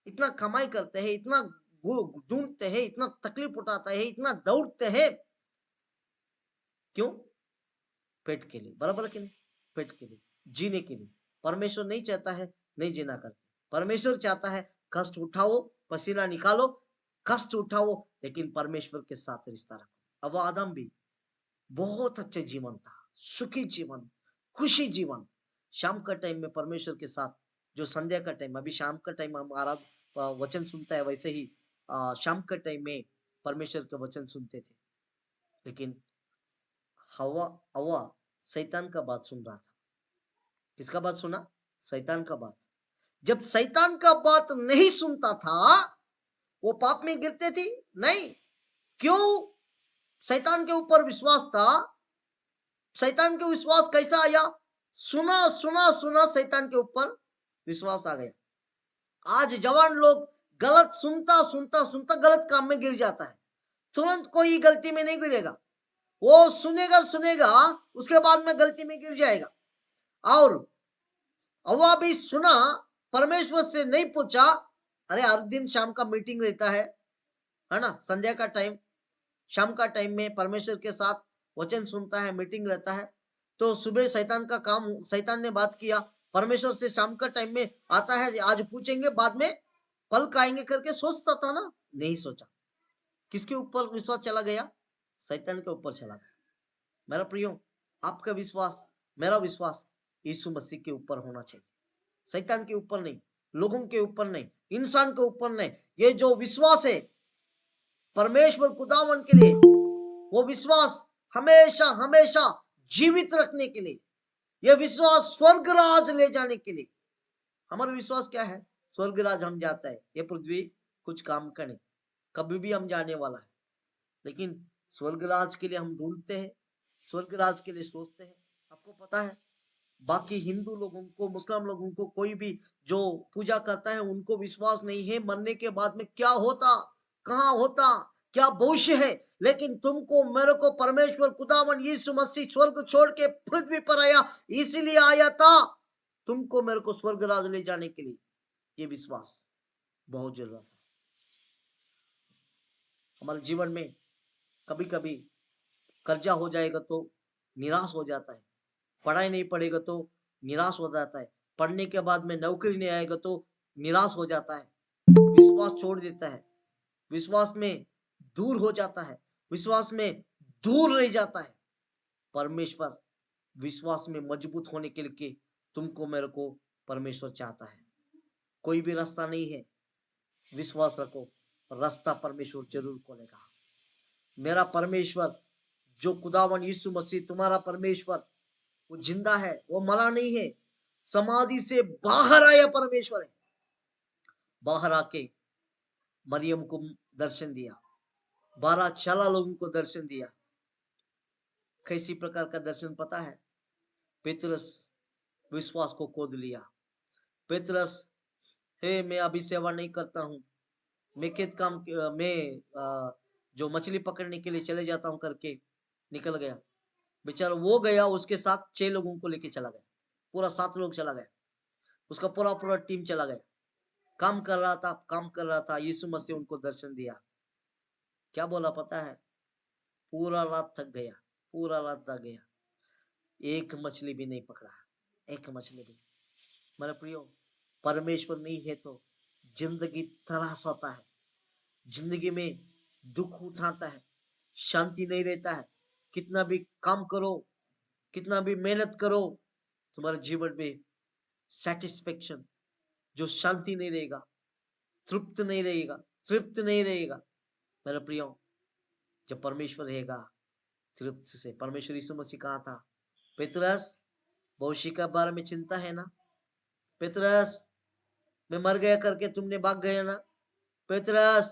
इतना कमाई करते हैं, इतना ढूंढते हैं, इतना तकलीफ उठाता है, इतना दौड़ते हैं, क्यों? पेट के लिए, बराबर कि नहीं? पेट के लिए, जीने के लिए। परमेश्वर नहीं चाहता है नहीं जीना करके, परमेश्वर चाहता है कष्ट उठाओ, पसीना निकालो, कष्ट उठाओ, लेकिन परमेश्वर के साथ रिश्ता रखो। अब आदम भी बहुत अच्छे जीवन था, सुखी जीवन, खुशी जीवन। शाम का टाइम में परमेश्वर के साथ, जो संध्या का टाइम, अभी शाम का टाइम हमारा वचन सुनता है, वैसे ही शाम का टाइम में परमेश्वर का वचन सुनते थे। लेकिन हवा शैतान का बात सुन रहा था। किसका बात सुना? शैतान का बात। जब शैतान का बात नहीं सुनता था, वो पाप में गिरते थी नहीं। क्यों? शैतान के ऊपर विश्वास था। शैतान के विश्वास कैसा आया? सुना सुना सुना, शैतान के ऊपर विश्वास आ गया। आज जवान लोग गलत सुनता सुनता सुनता गलत काम में गिर जाता है। तुरंत कोई गलती में नहीं गिरेगा, वो सुनेगा सुनेगा, उसके बाद में गलती में गिर जाएगा। और हवा भी सुना, परमेश्वर से नहीं पूछा। अरे हर दिन शाम का मीटिंग रहता है ना, संध्या का टाइम, शाम का टाइम में परमेश्वर के साथ वचन सुनता है, मीटिंग रहता है। तो सुबह शैतान का काम, शैतान ने बात किया परमेश्वर से, शाम का टाइम में आता है, आज पूछेंगे बाद में फल खाएंगे करके सोचता था ना, नहीं सोचा। किसके ऊपर विश्वास चला गया? शैतान के ऊपर चला गया। मेरा प्रियो, आपका विश्वास, मेरा विश्वास यीशु मसीह के ऊपर होना चाहिए, शैतान के ऊपर नहीं। लोगों के ऊपर नहीं, इंसान के ऊपर नहीं। ये जो विश्वास है परमेश्वर खुदावन के लिए, वो विश्वास हमेशा हमेशा जीवित रखने के लिए, ये विश्वास स्वर्ग राज ले जाने के लिए। हमारा विश्वास क्या है? स्वर्ग राज हम जाता है, ये पृथ्वी कुछ काम का नहीं, कभी भी हम जाने वाला है। लेकिन स्वर्ग राज के लिए हम ढूंढते हैं, स्वर्ग राज के लिए सोचते हैं। आपको पता है बाकी हिंदू लोगों को, मुस्लिम लोगों को, कोई भी जो पूजा करता है उनको विश्वास नहीं है मरने के बाद में क्या होता, कहाँ होता, क्या भविष्य है। लेकिन तुमको मेरे को परमेश्वर खुदावन यीशु मसीह स्वर्ग छोड़ के पृथ्वी पर आया, इसीलिए आया था तुमको मेरे को स्वर्ग राज ले जाने के लिए। ये विश्वास बहुत जरूरत है हमारे जीवन में। कभी कभी कर्जा हो जाएगा तो निराश हो जाता है, पढ़ाई नहीं पड़ेगा तो निराश हो जाता है, पढ़ने के बाद में नौकरी नहीं आएगा तो निराश हो जाता है, विश्वास छोड़ देता है, विश्वास में दूर हो जाता है, विश्वास में दूर रह जाता है। परमेश्वर विश्वास में मजबूत होने के लिए तुमको मेरे को परमेश्वर चाहता है। कोई भी रास्ता नहीं है, विश्वास रखो, रास्ता परमेश्वर जरूर खोलेगा। मेरा परमेश्वर जो खुदावन यीशु मसीह तुम्हारा परमेश्वर, वो जिंदा है, वो मरा नहीं है, समाधि से बाहर आया परमेश्वर है। बाहर आके मरियम को दर्शन दिया, 12 चला लोगों को दर्शन दिया। कैसी प्रकार का दर्शन पता है? पेतरस विश्वास को खोद लिया। पेतरस, हे मैं अभी सेवा नहीं करता हूं, मैं खेत काम, मैं जो मछली पकड़ने के लिए चले जाता हूं करके निकल गया। बेचारा वो गया, उसके साथ 6 लोगों को लेके चला गया, पूरा 7 लोग चला गया, उसका पूरा पूरा टीम चला गया। काम कर रहा था, यीशु मसीह उनको दर्शन दिया। क्या बोला पता है? पूरा रात थक गया, पूरा रात थक गया, एक मछली भी नहीं पकड़ा, एक मछली भी। मेरे प्रियो, परमेश्वर नहीं है तो जिंदगी त्रास होता है, जिंदगी में दुख उठाता है, शांति नहीं रहता है। कितना भी काम करो, कितना भी मेहनत करो, तुम्हारे जीवन में सेटिस्फेक्शन, जो शांति नहीं रहेगा, तृप्त नहीं रहेगा, तृप्त नहीं रहेगा। मेरे प्रियो, जब परमेश्वर रहेगा तृप्त से। परमेश्वर यीशु मसीह कहा था, पेतरस भविष्य के बारे में चिंता है ना? पेतरस मैं मर गया करके तुमने भाग गए ना? पेतरस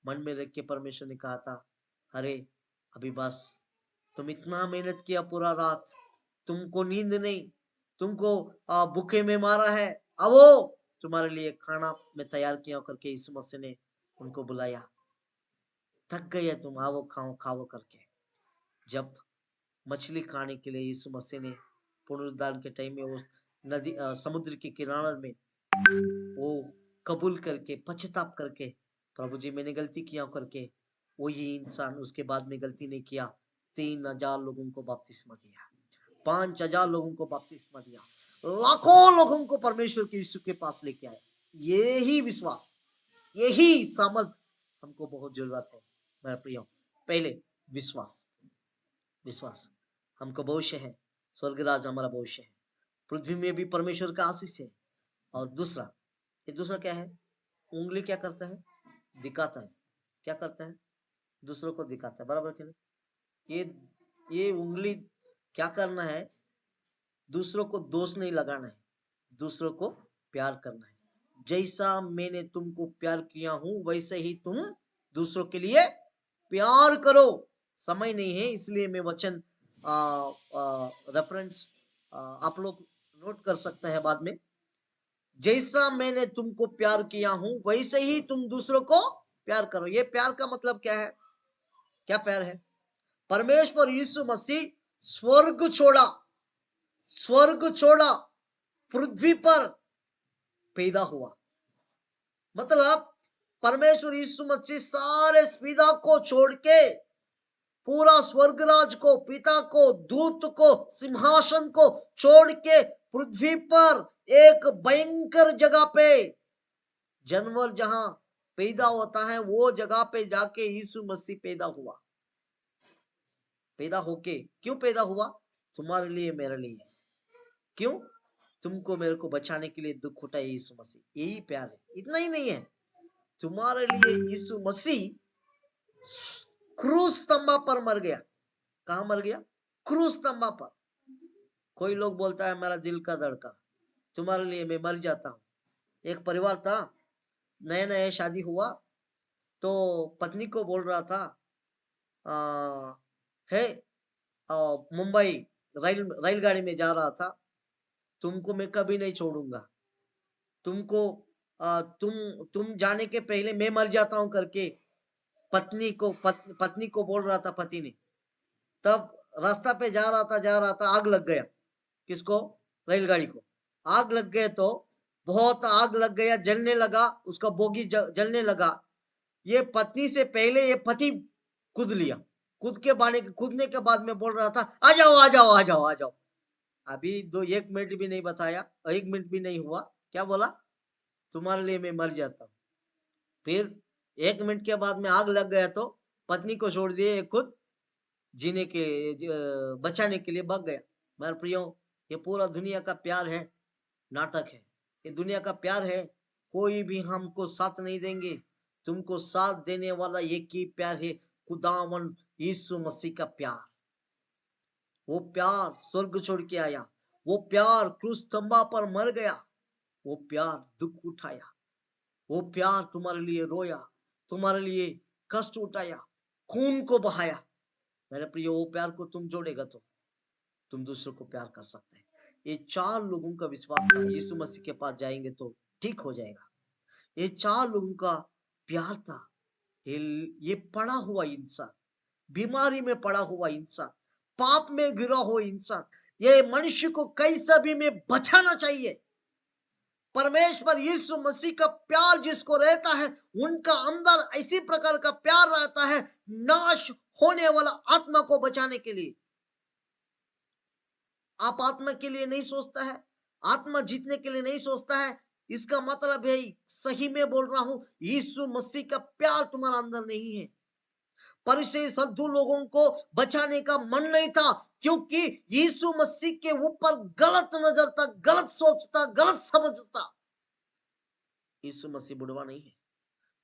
मन में रख के परमेश्वर ने कहा था, अरे अभी बस, तुम इतना मेहनत किया पूरा रात, तुमको नींद नहीं, तुमको भूखे में मारा है, आओ तुम्हारे लिए खाना मैं तैयार किया करके यीशु मसीह ने उनको बुलाया। थक गए तुम, आओ खाओ खाओ करके। जब मछली खाने के लिए यीशु मसीह ने पुनरुद्धार के टाइम में वो नदी समुद्र के किनारे में वो कबूल करके पश्चाताप करके, प्रभु जी मैंने गलती किया करके, वही इंसान उसके बाद में गलती नहीं किया, 3000 लोगों को बपतिस्मा दिया, 5000 लोगों को बपतिस्मा दिया, लाखों लोगों को परमेश्वर के यीशु के पास लेके आया। यही विश्वास, यही सामर्थ हमको बहुत जरूरत है मेरे प्रियो। पहले विश्वास, विश्वास हमको भविष्य है, स्वर्ग राज हमारा भविष्य है, पृथ्वी में भी परमेश्वर का आशीष है। और दूसरा, ये दूसरा क्या है? उंगली क्या करता है? दिखाता है। क्या करता है? दूसरों को दिखाता है, बराबर क्या? ये उंगली क्या करना है? दूसरों को दोष नहीं लगाना है, दूसरों को प्यार करना है। जैसा मैंने तुमको प्यार किया हूं वैसे ही तुम दूसरों के लिए प्यार करो। समय नहीं है इसलिए मैं वचन रेफरेंस आप लोग नोट कर सकते हैं बाद में। जैसा मैंने तुमको प्यार किया हूं वैसे ही तुम दूसरों को प्यार करो। ये प्यार का मतलब क्या है? क्या प्यार है? परमेश्वर यीशु मसीह स्वर्ग छोड़ा, पृथ्वी पर पैदा हुआ। मतलब परमेश्वर यीशु मसीह सारे सुविधा को छोड़ के, पूरा स्वर्गराज को, पिता को, दूत को, सिंहासन को छोड़ के पृथ्वी पर एक भयंकर जगह पे, जानवर जहां पैदा होता है वो जगह पे जाके यीशु मसीह पैदा हुआ। पैदा होके क्यों पैदा हुआ? तुम्हारे लिए, मेरे लिए। क्यों? तुमको मेरे को बचाने के लिए दुख उठाया यीशु मसीह, यही प्यार है। इतना ही नहीं है, तुम्हारे लिए यीशु मसीह क्रूस स्तंभ पर मर गया। कहां मर गया? क्रूस स्तंभ पर। कोई लोग बोलता है मेरा दिल का धड़का, तुम्हारे लिए मैं मर जाता हूं। एक परिवार था, नया नया शादी हुआ, तो पत्नी को बोल रहा था है मुंबई रेलगाड़ी में जा रहा था, तुमको मैं कभी नहीं छोड़ूंगा, तुमको तुम जाने के पहले मैं मर जाता हूं करके पत्नी को बोल रहा था पति ने। तब रास्ता पे जा रहा था, आग लग गया। किसको? रेलगाड़ी को आग लग गए, तो बहुत आग लग गया, जलने लगा, उसका बोगी जलने लगा। ये पत्नी से पहले ये पति कूद लिया। कूदने के बाद में बोल रहा था आ जाओ आ जाओ आ जाओ आ जाओ। अभी 1 मिनट भी नहीं बताया, 1 मिनट भी नहीं हुआ, क्या बोला? तुम्हारे लिए मैं मर जाता हूं। फिर 1 मिनट के बाद में आग लग गया, तो पत्नी को छोड़ दिए, खुद जीने के बचाने के लिए भाग गया। मेरे प्रियो, ये पूरा दुनिया का प्यार है, नाटक है। ये दुनिया का प्यार है, कोई भी हमको साथ नहीं देंगे। तुमको साथ देने वाला एक ही प्यार है, खुदावन यीशु मसीह का प्यार। वो प्यार स्वर्ग छोड़ के आया, वो प्यार क्रूस स्तंभ पर मर गया, वो प्यार दुख उठाया, वो प्यार तुम्हारे लिए रोया, तुम्हारे लिए कष्ट उठाया, खून को बहाया। मेरे प्रिय, वो प्यार को तुम जोड़ेगा तो तुम दूसरों को प्यार कर सकते हैं। ये 4 लोगों का विश्वास था, यीशु मसीह के पास जाएंगे तो ठीक हो जाएगा। ये 4 लोगों का प्यार था। ये पड़ा हुआ इंसान, बीमारी में पड़ा हुआ इंसान, पाप में गिरा हुआ इंसान, ये मनुष्य को कैसा भी में बचाना चाहिए। परमेश्वर यीशु मसीह का प्यार जिसको रहता है, उनका अंदर ऐसी प्रकार का प्यार रहता है, नाश होने वाला आत्मा को बचाने के लिए। आप आत्मा के लिए नहीं सोचता है, आत्मा जीतने के लिए नहीं सोचता है, इसका मतलब है, सही में बोल रहा हूं, यीशु मसीह का प्यार तुम्हारा अंदर नहीं है। परिचय साधु लोगों को बचाने का मन नहीं था, क्योंकि यीशु मसीह के ऊपर गलत नजर था, गलत सोचता, गलत समझता। यीशु मसीह बुढ़वा नहीं है।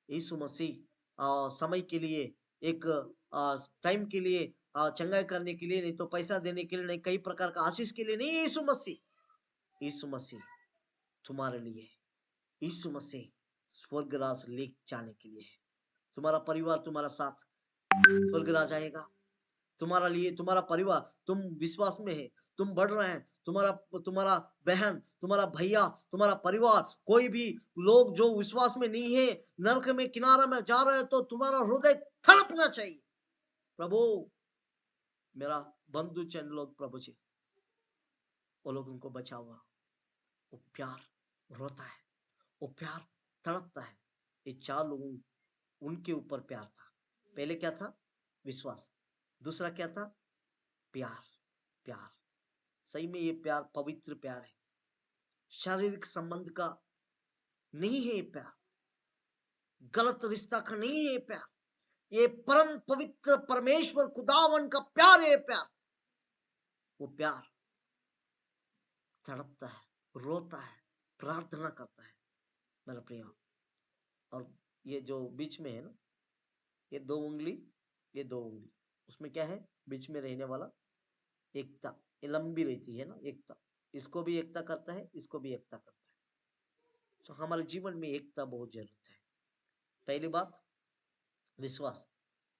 यीशु मसीह समय के लिए, एक टाइम के लिए, चंगाई करने के लिए नहीं, तो पैसा देने के लिए नहीं, कई प्रकार का आशीष के लिए नहीं। यीशु मसीह तुम्हारे लिए, यीशु मसीह स्वर्ग राज ले जाने के लिए है। तुम्हारा परिवार तुम्हारा साथ स्वर्ग राज आएगा। तुम्हारा लिए, तुम्हारा परिवार, तुम विश्वास में है, तुम बढ़ रहे हैं, तुम्हारा बहन, तुम्हारा भैया, तुम्हारा परिवार, कोई भी लोग जो विश्वास में नहीं है, नरक में किनारा में जा रहे हैं, तो तुम्हारा हृदय तड़पना चाहिए, प्रभु मेरा बंधु चंद लोग, प्रभु जी वो लोगों को बचाओ। वो प्यार रोता है, वो प्यार तड़पता है। ये 4 लोगों, उनके ऊपर प्यार था। पहले क्या था? विश्वास। दूसरा क्या था? प्यार। प्यार, सही में ये प्यार पवित्र प्यार है, शारीरिक संबंध का नहीं है ये प्यार, गलत रिश्ता का नहीं है ये प्यार, ये परम पवित्र परमेश्वर खुदावन का प्यार है। ये प्यार, वो प्यार तड़पता है, रोता है, प्रार्थना करता है। मेरा प्रिय, और ये जो बीच में है ना, ये 2 उंगली, ये 2 उंगली, उसमें क्या है? बीच में रहने वाला एकता, ये लंबी रहती है ना एकता, इसको भी एकता करता है, इसको भी एकता करता है। तो हमारे जीवन में एकता बहुत जरूरत है। पहली बात विश्वास,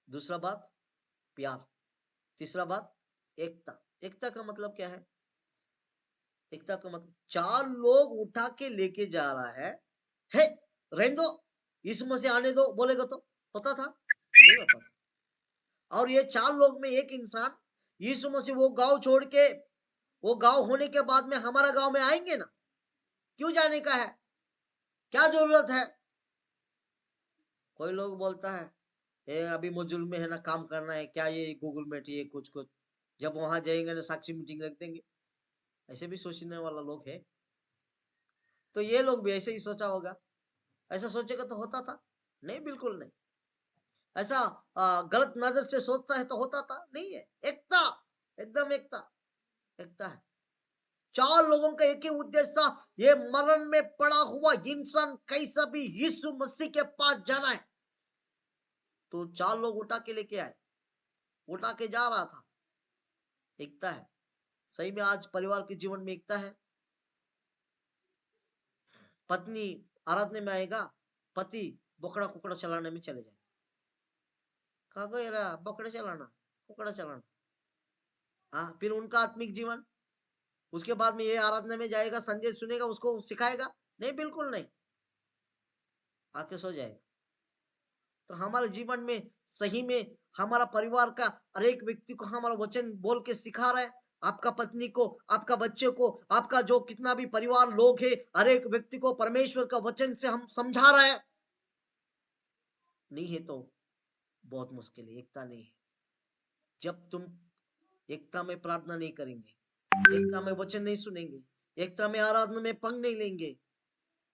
दूसरा बात प्यार, तीसरा बात एकता। एकता का मतलब क्या है? एकता का मतलब 4 लोग उठा के लेके जा रहा है, रहने दो, यीशु मसीह आने दो बोलेगा तो होता था? नहीं होता था। और ये 4 लोग में एक इंसान, यीशु मसीह वो गांव छोड़ के, वो गांव होने के बाद में हमारा गांव में आएंगे ना, क्यों जाने का है? क्या जरूरत है? कोई लोग बोलता है अभी मौजूद में है ना, काम करना है, क्या ये गूगल मीट, ये कुछ कुछ, जब वहां जाएंगे ना साक्षी मीटिंग रख देंगे। ऐसे भी सोचने वाला लोग है। तो ये लोग भी ऐसे ही सोचा होगा, ऐसा सोचेगा तो होता था? नहीं, बिल्कुल नहीं। ऐसा गलत नजर से सोचता है तो होता था? नहीं है। एकता, एकदम एकता, एकता है। चार लोगों का एक ही उद्देश्य, ये मरण में पड़ा हुआ इंसान कैसा भी यीशु मसीह के पास जाना है। तो चार लोग उठा के लेके आए, उठा के जा रहा था। एकता है। सही में आज परिवार के जीवन में एकता है। पत्नी आराधना में आएगा, पति बोकड़ा कुकड़ा चलाने में चले जाए। कहा गो यार बोकड़ा चलाना, कुकड़ा चलाना। हाँ, फिर उनका आत्मिक जीवन, उसके बाद में ये आराधना में जाएगा, संदेश सुनेगा, उसको सिखाएगा? नहीं, बिल्कुल नहीं, आके सो जाएगा। तो हमारे जीवन में सही में हमारा परिवार का हर एक व्यक्ति को हमारा वचन बोल के सिखा रहा है। आपका पत्नी को, आपका बच्चे को, आपका जो कितना भी परिवार लोग है, हर एक व्यक्ति को परमेश्वर का वचन से हम समझा रहे हैं। नहीं है तो बहुत मुश्किल है, एकता नहीं है। जब तुम एकता में प्रार्थना नहीं करेंगे, एकता में वचन नहीं सुनेंगे, एकता में आराधना में पंग नहीं लेंगे,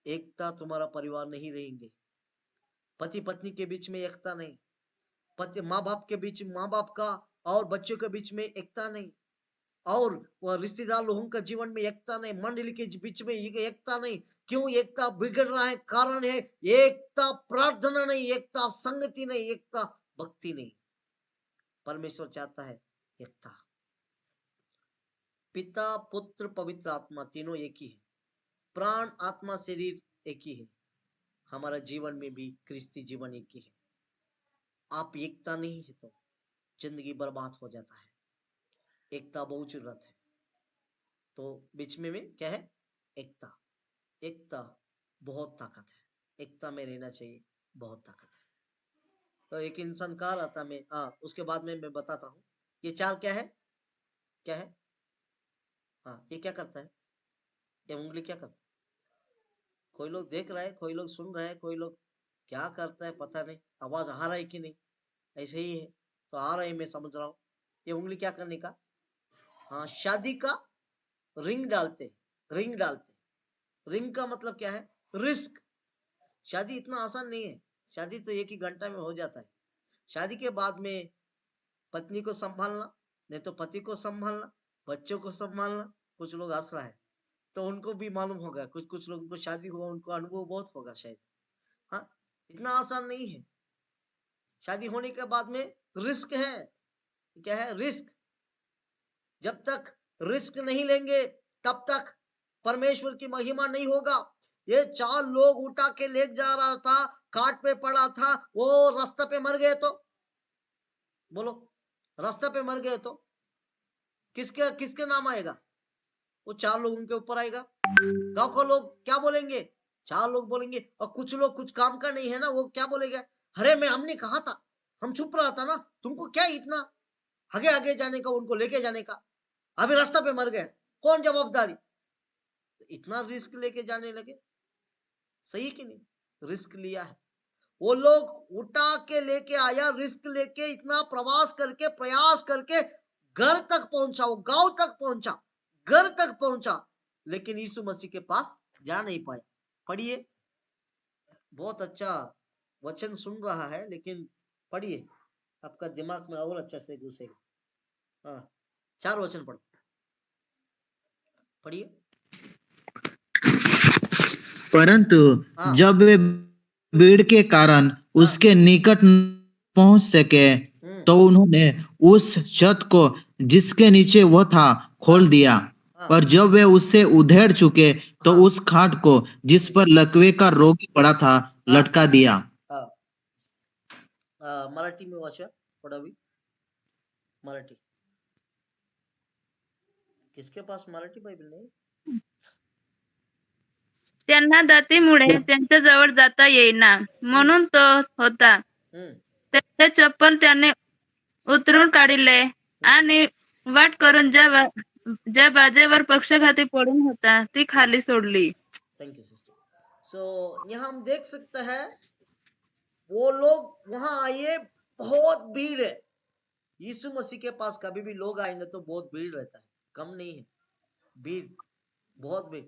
एकता तुम्हारा परिवार नहीं रहेंगे। पति पत्नी के बीच में एकता नहीं, पति माँ बाप के बीच, माँ बाप का और बच्चों के बीच में एकता नहीं, और वह रिश्तेदार लोगों का जीवन में एकता नहीं, मंडली के बीच में एकता नहीं। क्यों एकता बिगड़ रहा है? कारण है एकता प्रार्थना नहीं, एकता संगति नहीं, एकता भक्ति नहीं। परमेश्वर चाहता है एकता। पिता पुत्र पवित्र आत्मा तीनों एक ही है। प्राण आत्मा शरीर एक ही है। हमारा जीवन में भी क्रिस्ती जीवन एक ही है। आप एकता नहीं है तो जिंदगी बर्बाद हो जाता है। एकता बहुत जरूरत है। तो बीच में क्या है? एकता। एकता बहुत ताकत है। एकता में रहना चाहिए, बहुत ताकत है। तो एक इंसान कहा रहा था मैं, उसके बाद में मैं बताता हूँ। ये चाल क्या है? क्या है? हाँ, ये क्या करता है? ये उंगली क्या करता है? कोई लोग देख रहा है, कोई लोग सुन रहा है, कोई लोग क्या करता है पता नहीं। आवाज आ रहा है कि नहीं? ऐसे ही है तो आ रहा है, मैं समझ रहा हूँ। ये उंगली क्या करने का? हाँ, शादी का रिंग डालते, रिंग डालते। रिंग का मतलब क्या है? रिस्क। शादी इतना आसान नहीं है। शादी तो एक ही घंटा में हो जाता है। शादी के बाद में पत्नी को संभालना, नहीं तो पति को संभालना, बच्चों को संभालना। कुछ लोग हंस रहा है तो उनको भी मालूम होगा, कुछ कुछ लोगों को शादी हुआ, उनको अनुभव बहुत होगा शायद। हाँ, इतना आसान नहीं है। शादी होने के बाद में रिस्क है। क्या है? रिस्क। जब तक रिस्क नहीं लेंगे तब तक परमेश्वर की महिमा नहीं होगा। ये चार लोग उठा के ले जा रहा था, काट पे पड़ा था, वो रास्ते पे मर गए तो बोलो, रास्ते पे मर गए तो किसके किसके नाम आएगा? वो चार लोगों के ऊपर आएगा। गांव को लोग क्या बोलेंगे? चार लोग बोलेंगे। और कुछ लोग कुछ काम का नहीं है ना, वो क्या बोलेगा? अरे मैं हमने कहा था, हम चुप रहा था ना, तुमको क्या इतना आगे आगे जाने का, उनको लेके जाने का? अभी रास्ता पे मर गए, कौन जवाबदारी? तो इतना रिस्क लेके जाने लगे, सही कि नहीं? रिस्क लिया है। वो लोग उठा के लेके आया, रिस्क लेके, इतना प्रवास करके, प्रयास करके घर तक पहुंचा, वो गांव तक पहुंचा, घर तक पहुंचा, लेकिन यीशु मसीह के पास जा नहीं पाया। पढ़िए, बहुत अच्छा वचन सुन रहा है, लेकिन पढ़िए, आपका दिमाग में और अच्छा से घुसेगा। हाँ, 4 वचन पढ़ो, पढ़िए। परंतु जब वे भीड़ के कारण उसके निकट पहुंच सके तो उन्होंने उस छत को जिसके नीचे वह था खोल दिया, और जब वे उससे उधेड़ चुके तो उस खाट को जिस पर लकवे का रोगी पड़ा था लटका दिया। मराठी में वाचा पढ़ावी। मराठी किसके पास मराठी बाइबल नहीं? त्यांना दातीमुळे त्यांच्या जवळ जाता येईना म्हणून तो होता. त्याचे चप्पल त्याने उतरून काढले आणि वाट करून ज्या बाजेवर पक्षघाती पडून होता ती खाली सोडली. Thank you sister. सो यहाँ हम देख सकते हैं, वो लोग वहां आए, बहुत भीड़ है। यीशु मसीह के पास कभी भी लोग आएंगे तो बहुत भीड़ रहता है, कम नहीं है, भीड़, बहुत भीड़।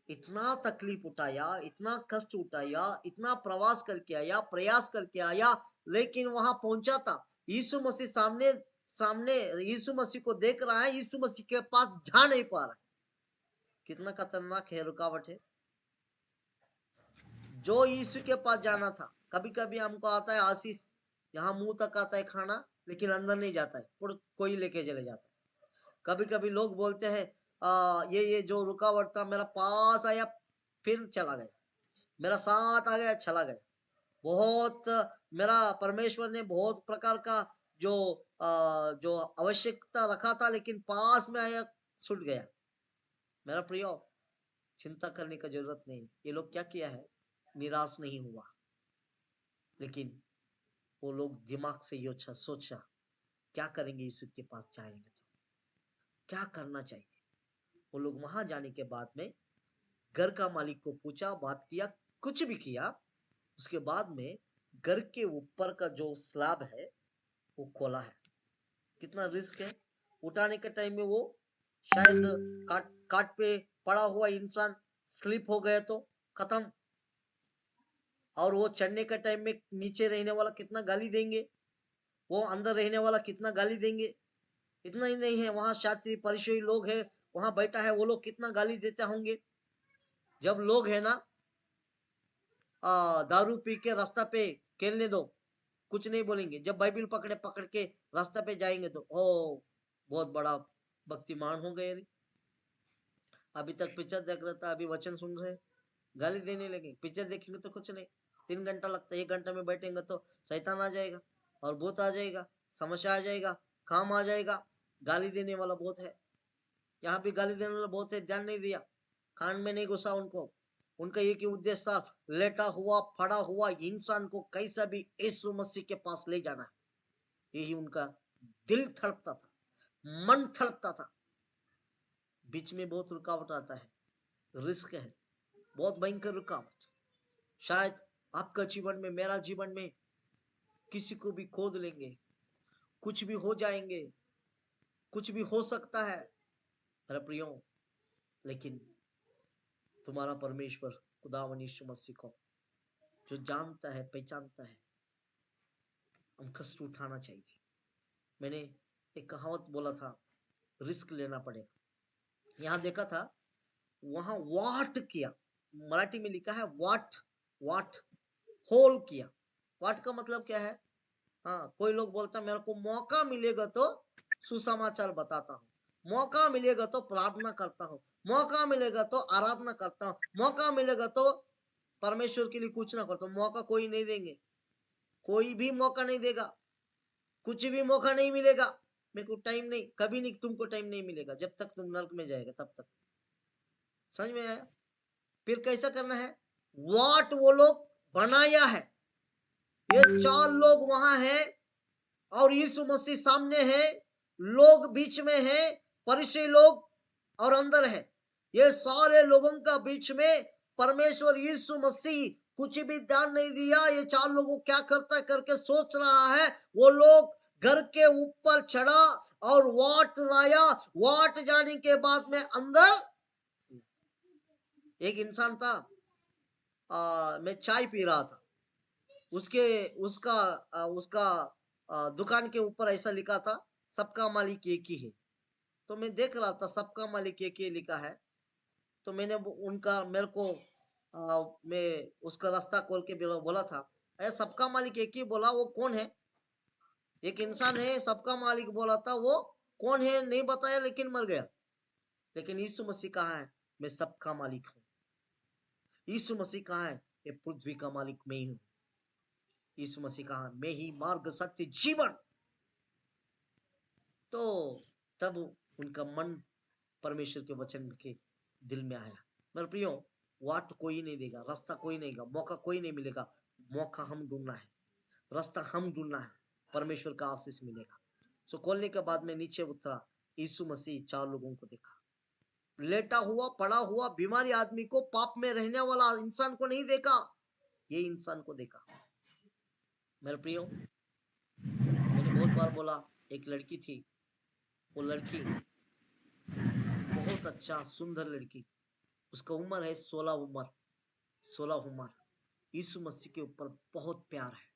इतना तकलीफ उठाया, इतना कष्ट उठाया, इतना प्रवास करके आया, प्रयास करके आया, लेकिन वहां पहुंचा था। यीशु मसीह सामने सामने यीशु मसीह को देख रहा है, यीशु मसीह के पास जा नहीं पा रहा है। कितना खतरनाक है, रुकावट है। जो यीशु के पास जाना था, कभी कभी हमको आता है आशीष, यहाँ मुंह तक आता है खाना, लेकिन अंदर नहीं जाता है, कोई लेके चले जाता है। कभी कभी लोग बोलते हैं ये जो रुकावट था मेरा पास आया फिर चला गया, मेरा साथ आ गया चला गया। बहुत मेरा परमेश्वर ने बहुत प्रकार का जो आवश्यकता रखा था, लेकिन पास में आया छूट गया। मेरा प्रियो, चिंता करने का जरूरत नहीं। ये लोग क्या किया है, निराश नहीं हुआ, लेकिन वो लोग दिमाग से ये सोचा क्या करेंगे, यीशु के पास जाएंगे तो क्या करना चाहिए। वो लोग वहां जाने के बाद में घर का मालिक को पूछा, बात किया, कुछ भी किया। उसके बाद में घर के ऊपर का जो स्लैब है वो खोला है। कितना रिस्क है, उठाने के टाइम में वो शायद काट पे पड़ा हुआ इंसान स्लिप हो गया तो खत्म। और वो चढ़ने के टाइम में नीचे रहने वाला कितना गाली देंगे, वो अंदर रहने वाला कितना गाली देंगे। इतना ही नहीं है, वहां शास्त्री परिचय लोग है, वहां बैठा है, वो लोग कितना गाली देते होंगे। जब लोग है ना दारू पी के रास्ता पे खेलने दो, कुछ नहीं बोलेंगे। जब बाइबिल पकड़ के रास्ता पे जाएंगे तो ओ बहुत बड़ा भक्तिमान हो गए रे, अभी तक पिक्चर देख रहा था, अभी वचन सुन रहे, गाली देने लगे। पिक्चर देखेंगे तो कुछ नहीं, 3 घंटा लगता है, 1 घंटा में बैठेंगे तो शैतान आ जाएगा और भूत आ जाएगा, समस्या आ जाएगा, काम आ जाएगा। गाली देने वाला बहुत है, यहाँ भी गाली देने वाला बहुत है, ध्यान नहीं दिया, कान में नहीं घुसा उनको। उनका एक ही उद्देश्य था, लेटा हुआ फड़ा हुआ इंसान को कैसा भी यीशु मसीह के पास ले जाना है। यही उनका दिल धड़कता था, मन धड़कता था। बीच में बहुत रुकावट आता है, रिस्क है, बहुत भयंकर रुकावट। शायद आपका जीवन में, मेरा जीवन में, किसी को भी खोद लेंगे, कुछ भी हो जाएंगे, कुछ भी हो सकता है मेरा प्रियो। लेकिन तुम्हारा परमेश्वर खुदावन यीशु मसीह को जो जानता है, पहचानता है, हम कष्ट उठाना चाहिए। मैंने एक कहावत बोला था, रिस्क लेना पड़ेगा। यहाँ देखा था, वहां वाट किया, मराठी में लिखा है वाट होल किया। वाट का मतलब क्या है? हाँ, कोई लोग बोलता मेरे को मौका मिलेगा तो सुसमाचार बताता हूँ, मौका मिलेगा तो प्रार्थना करता हूँ, मौका मिलेगा तो आराधना करता हूँ, मौका मिलेगा तो परमेश्वर के लिए कुछ ना करता हूँ। मौका कोई नहीं देंगे, कोई भी मौका नहीं देगा, कुछ भी मौका नहीं मिलेगा। मेरे को टाइम नहीं, कभी नहीं, तुमको टाइम नहीं मिलेगा जब तक तुम नर्क में जाएगा तब तक। समझ में आया? फिर कैसा करना है? वाट वो लोग बनाया है, ये 4 लोग वहां है और यीशु मसीह सामने है, लोग बीच में है, परिचय लोग और अंदर है। ये सारे लोगों का बीच में परमेश्वर यीशु मसीह कुछ भी ध्यान नहीं दिया, ये 4 लोगों क्या करता है करके सोच रहा है। वो लोग घर के ऊपर चढ़ा और वाट लाया। वाट जाने के बाद में अंदर एक इंसान था, मैं चाय पी रहा था, उसका दुकान के ऊपर ऐसा लिखा था, सबका मालिक एक ही है। तो मैं देख रहा था सबका मालिक एक ही लिखा है, तो मैंने उनका मेरे को मैं उसका रास्ता खोल के बोला था, अरे सबका मालिक एक ही बोला, वो कौन है? एक इंसान है, सबका मालिक बोला था, वो कौन है नहीं बताया, लेकिन मर गया। लेकिन यीशु मसीह कहा है मैं सबका मालिक हूँ। यीशु मसीह कहा है ये पृथ्वी का मालिक मैं ही हूँ। यीशु मसीह कहा मैं ही मार्ग, सत्य, जीवन। तो तब उनका मन परमेश्वर के वचन के दिल में आया। मेरे प्रियो, वाट कोई नहीं देगा, रास्ता कोई नहीं देगा, मौका कोई नहीं मिलेगा। मौका हम ढूंढना है, रास्ता हम ढूंढना है, परमेश्वर का आशीष मिलेगा। सो खोलने के बाद में नीचे उतरा, यीशु मसीह 4 लोगों को देखा, लेटा हुआ पड़ा हुआ बीमारी आदमी को, पाप में रहने वाला इंसान को नहीं देखा, ये इंसान को देखा। मेरे प्रियो, मैंने बहुत बार बोला, एक लड़की थी, वो लड़की बहुत अच्छा सुंदर लड़की, उसका उम्र है 16 उम्र। यीशु मसीह के ऊपर बहुत प्यार है,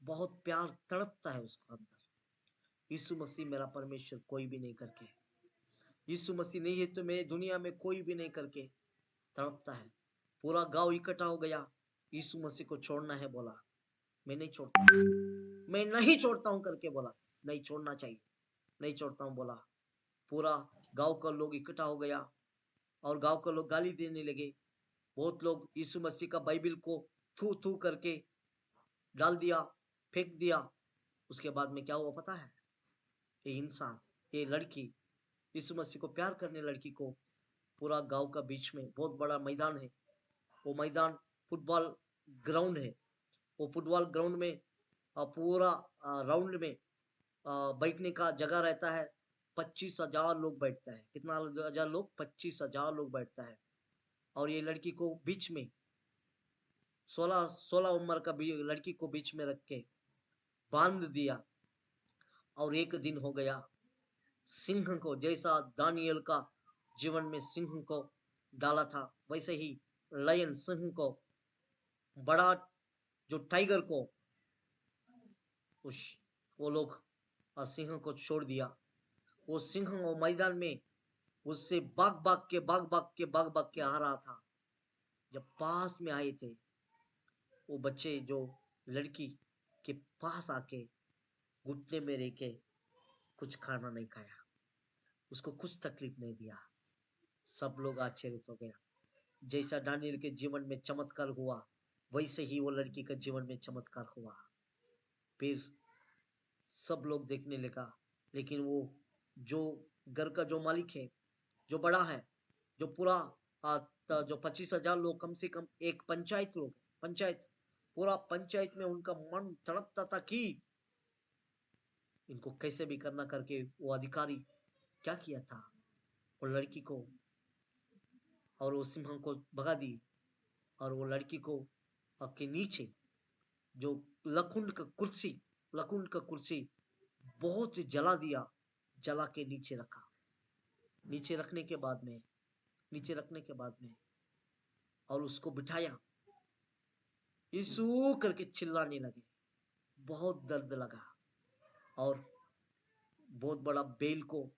बहुत प्यार तड़पता है उसको अंदर। यीशु मसीह मेरा परमेश्वर कोई भी नहीं करके, यीशु मसीह नहीं है तो मैं दुनिया में कोई भी नहीं करके तड़पता है। पूरा गांव इकट्ठा हो गया, यीशु मसीह को छोड़ना है, बोला मैं नहीं छोड़ता, मैं नहीं छोड़ता हूं करके बोला, नहीं छोड़ना चाहिए, नहीं छोड़ता हूं बोला। पूरा गांव का लोग इकट्ठा हो गया और गांव का लोग गाली देने लगे। बहुत लोग यीशु मसीह का बाइबल को थू थू करके डाल दिया, फेंक दिया। उसके बाद में क्या हुआ पता है? ये इंसान, ये लड़की, यीशु मसीह को प्यार करने लड़की को पूरा गांव का बीच में बहुत बड़ा मैदान है, वो मैदान फुटबॉल ग्राउंड है। वो फुटबॉल ग्राउंड में पूरा राउंड में बैठने का जगह रहता है। 25,000 लोग बैठता है। कितना हजार लोग? 25,000 लोग बैठता है। और ये लड़की को बीच में 16 उम्र का लड़की को बीच में रख के बांध दिया। और एक दिन हो गया, सिंह को, जैसा दानियल का जीवन में सिंह को डाला था, वैसे ही लायन सिंह को, बड़ा जो टाइगर को, वो लोग सिंह को छोड़ दिया। वो सिंह वो मैदान में उससे भाग भाग के आ रहा था। जब पास में आए थे, वो बच्चे जो लड़की के पास आके घुटने में रह के कुछ खाना नहीं खाया, उसको कुछ तकलीफ नहीं दिया। सब लोग आश्चर्यचकित हो गया। जैसा दानियल के जीवन में चमत्कार हुआ, वैसे ही वो लड़की के जीवन में चमत्कार हुआ। फिर सब लोग देखने लगा। लेकिन वो जो घर का जो मालिक है, जो बड़ा है, जो पूरा जो 25,000 लोग, कम से कम एक पंचायत लोग, पंचायत, पूरा पंचायत में उनका मन तड़पता था कि इनको कैसे भी करना करके वो अधिकारी क्या किया था, वो लड़की को और वो सिंह को भगा दी। और वो लड़की को के नीचे जो लकुंड का कुर्सी बहुत जला दिया, जला के नीचे रखा। नीचे रखने के बाद में और उसको बिठाया। यीशु करके चिल्लाने लगे, बहुत दर्द लगा। और बहुत बड़ा बेल को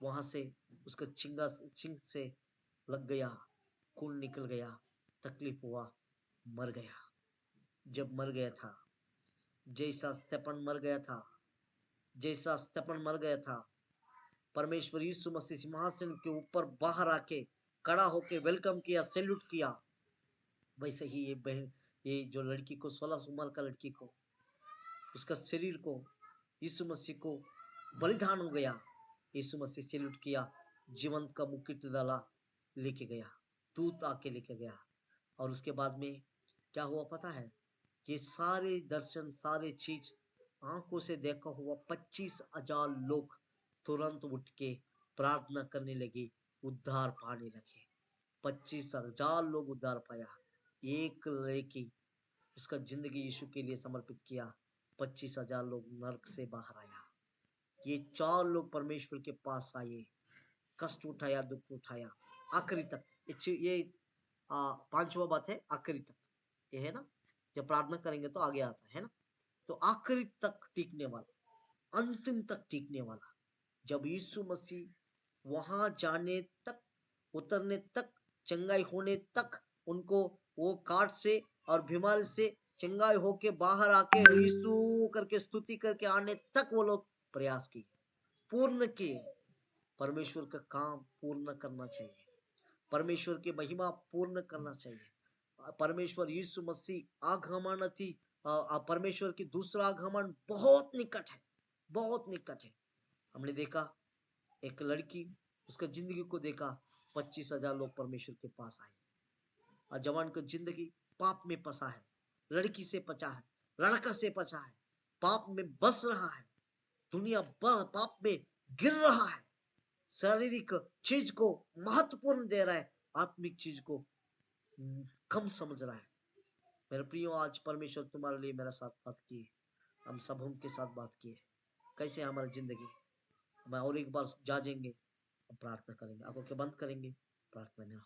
वहां से उसका चिंग से लग गया, खून निकल गया, तकलीफ हुआ, मर गया। जब मर गया था, जैसा स्तेफन मर गया था, परमेश्वर यीशु मसीह सिंहासन के ऊपर बाहर आके खड़ा होके वेलकम किया, सैल्यूट किया। वैसे ही ये बहन, ये जो लड़की को, 16 उम्र का लड़की को, उसका शरीर को यीशु मसीह को बलिदान हो गया। यीशु मसीह सैल्यूट किया, जीवंत का मुकुट डाला, लेके गया, दूत आके लेके गया। और उसके बाद में क्या हुआ पता है? ये सारे दर्शन, सारे चीज आंखों से देखा हुआ 25,000 लोग तुरंत उठ के प्रार्थना करने लगे, उद्धार पाने लगे। 25,000 लोग उद्धार पाया। एक लड़की उसका जिंदगी यीशु के लिए समर्पित किया, 25,000 लोग नरक से बाहर आया। ये 4 लोग परमेश्वर के पास आए, कष्ट उठाया, दुख उठाया, आखिरी तक। ये 5वां बात है, आखिरी तक। ये है ना, जब प्रार्थना करेंगे तो आगे आता है ना। तो आखिरी तक टिकने वाला, अंतिम तक टिकने वाला। जब यीशु मसीह वहां जाने तक, उतरने तक, चंगाई होने तक, उनको वो काट से और बीमारी से चंगाई होके बाहर आके यीशु करके स्तुति करके आने तक वो लोग प्रयास किए, पूर्ण किए। परमेश्वर का काम पूर्ण करना चाहिए, परमेश्वर की महिमा पूर्ण करना चाहिए। परमेश्वर यीशु मसीह आगमन थी, परमेश्वर की दूसरा आगमन बहुत निकट है, बहुत निकट है। हमने देखा एक लड़की, उसका जिंदगी को देखा, 25,000 लोग परमेश्वर के पास आए। और जवान का जिंदगी पाप में फंसा है, लड़की से पचा है, लड़का से पचा है, पाप में बस रहा है, दुनिया पाप में गिर रहा है, शारीरिक चीज को महत्वपूर्ण दे रहा है, आत्मिक चीज को कम समझ रहा है। मेरे प्रियो, आज परमेश्वर तुम्हारे लिए मेरे साथ बात की, हम सब उनके साथ बात किए, कैसे हमारी जिंदगी। मैं और एक बार जागेंगे, प्रार्थना करेंगे, आंखों के बंद करेंगे, प्रार्थना में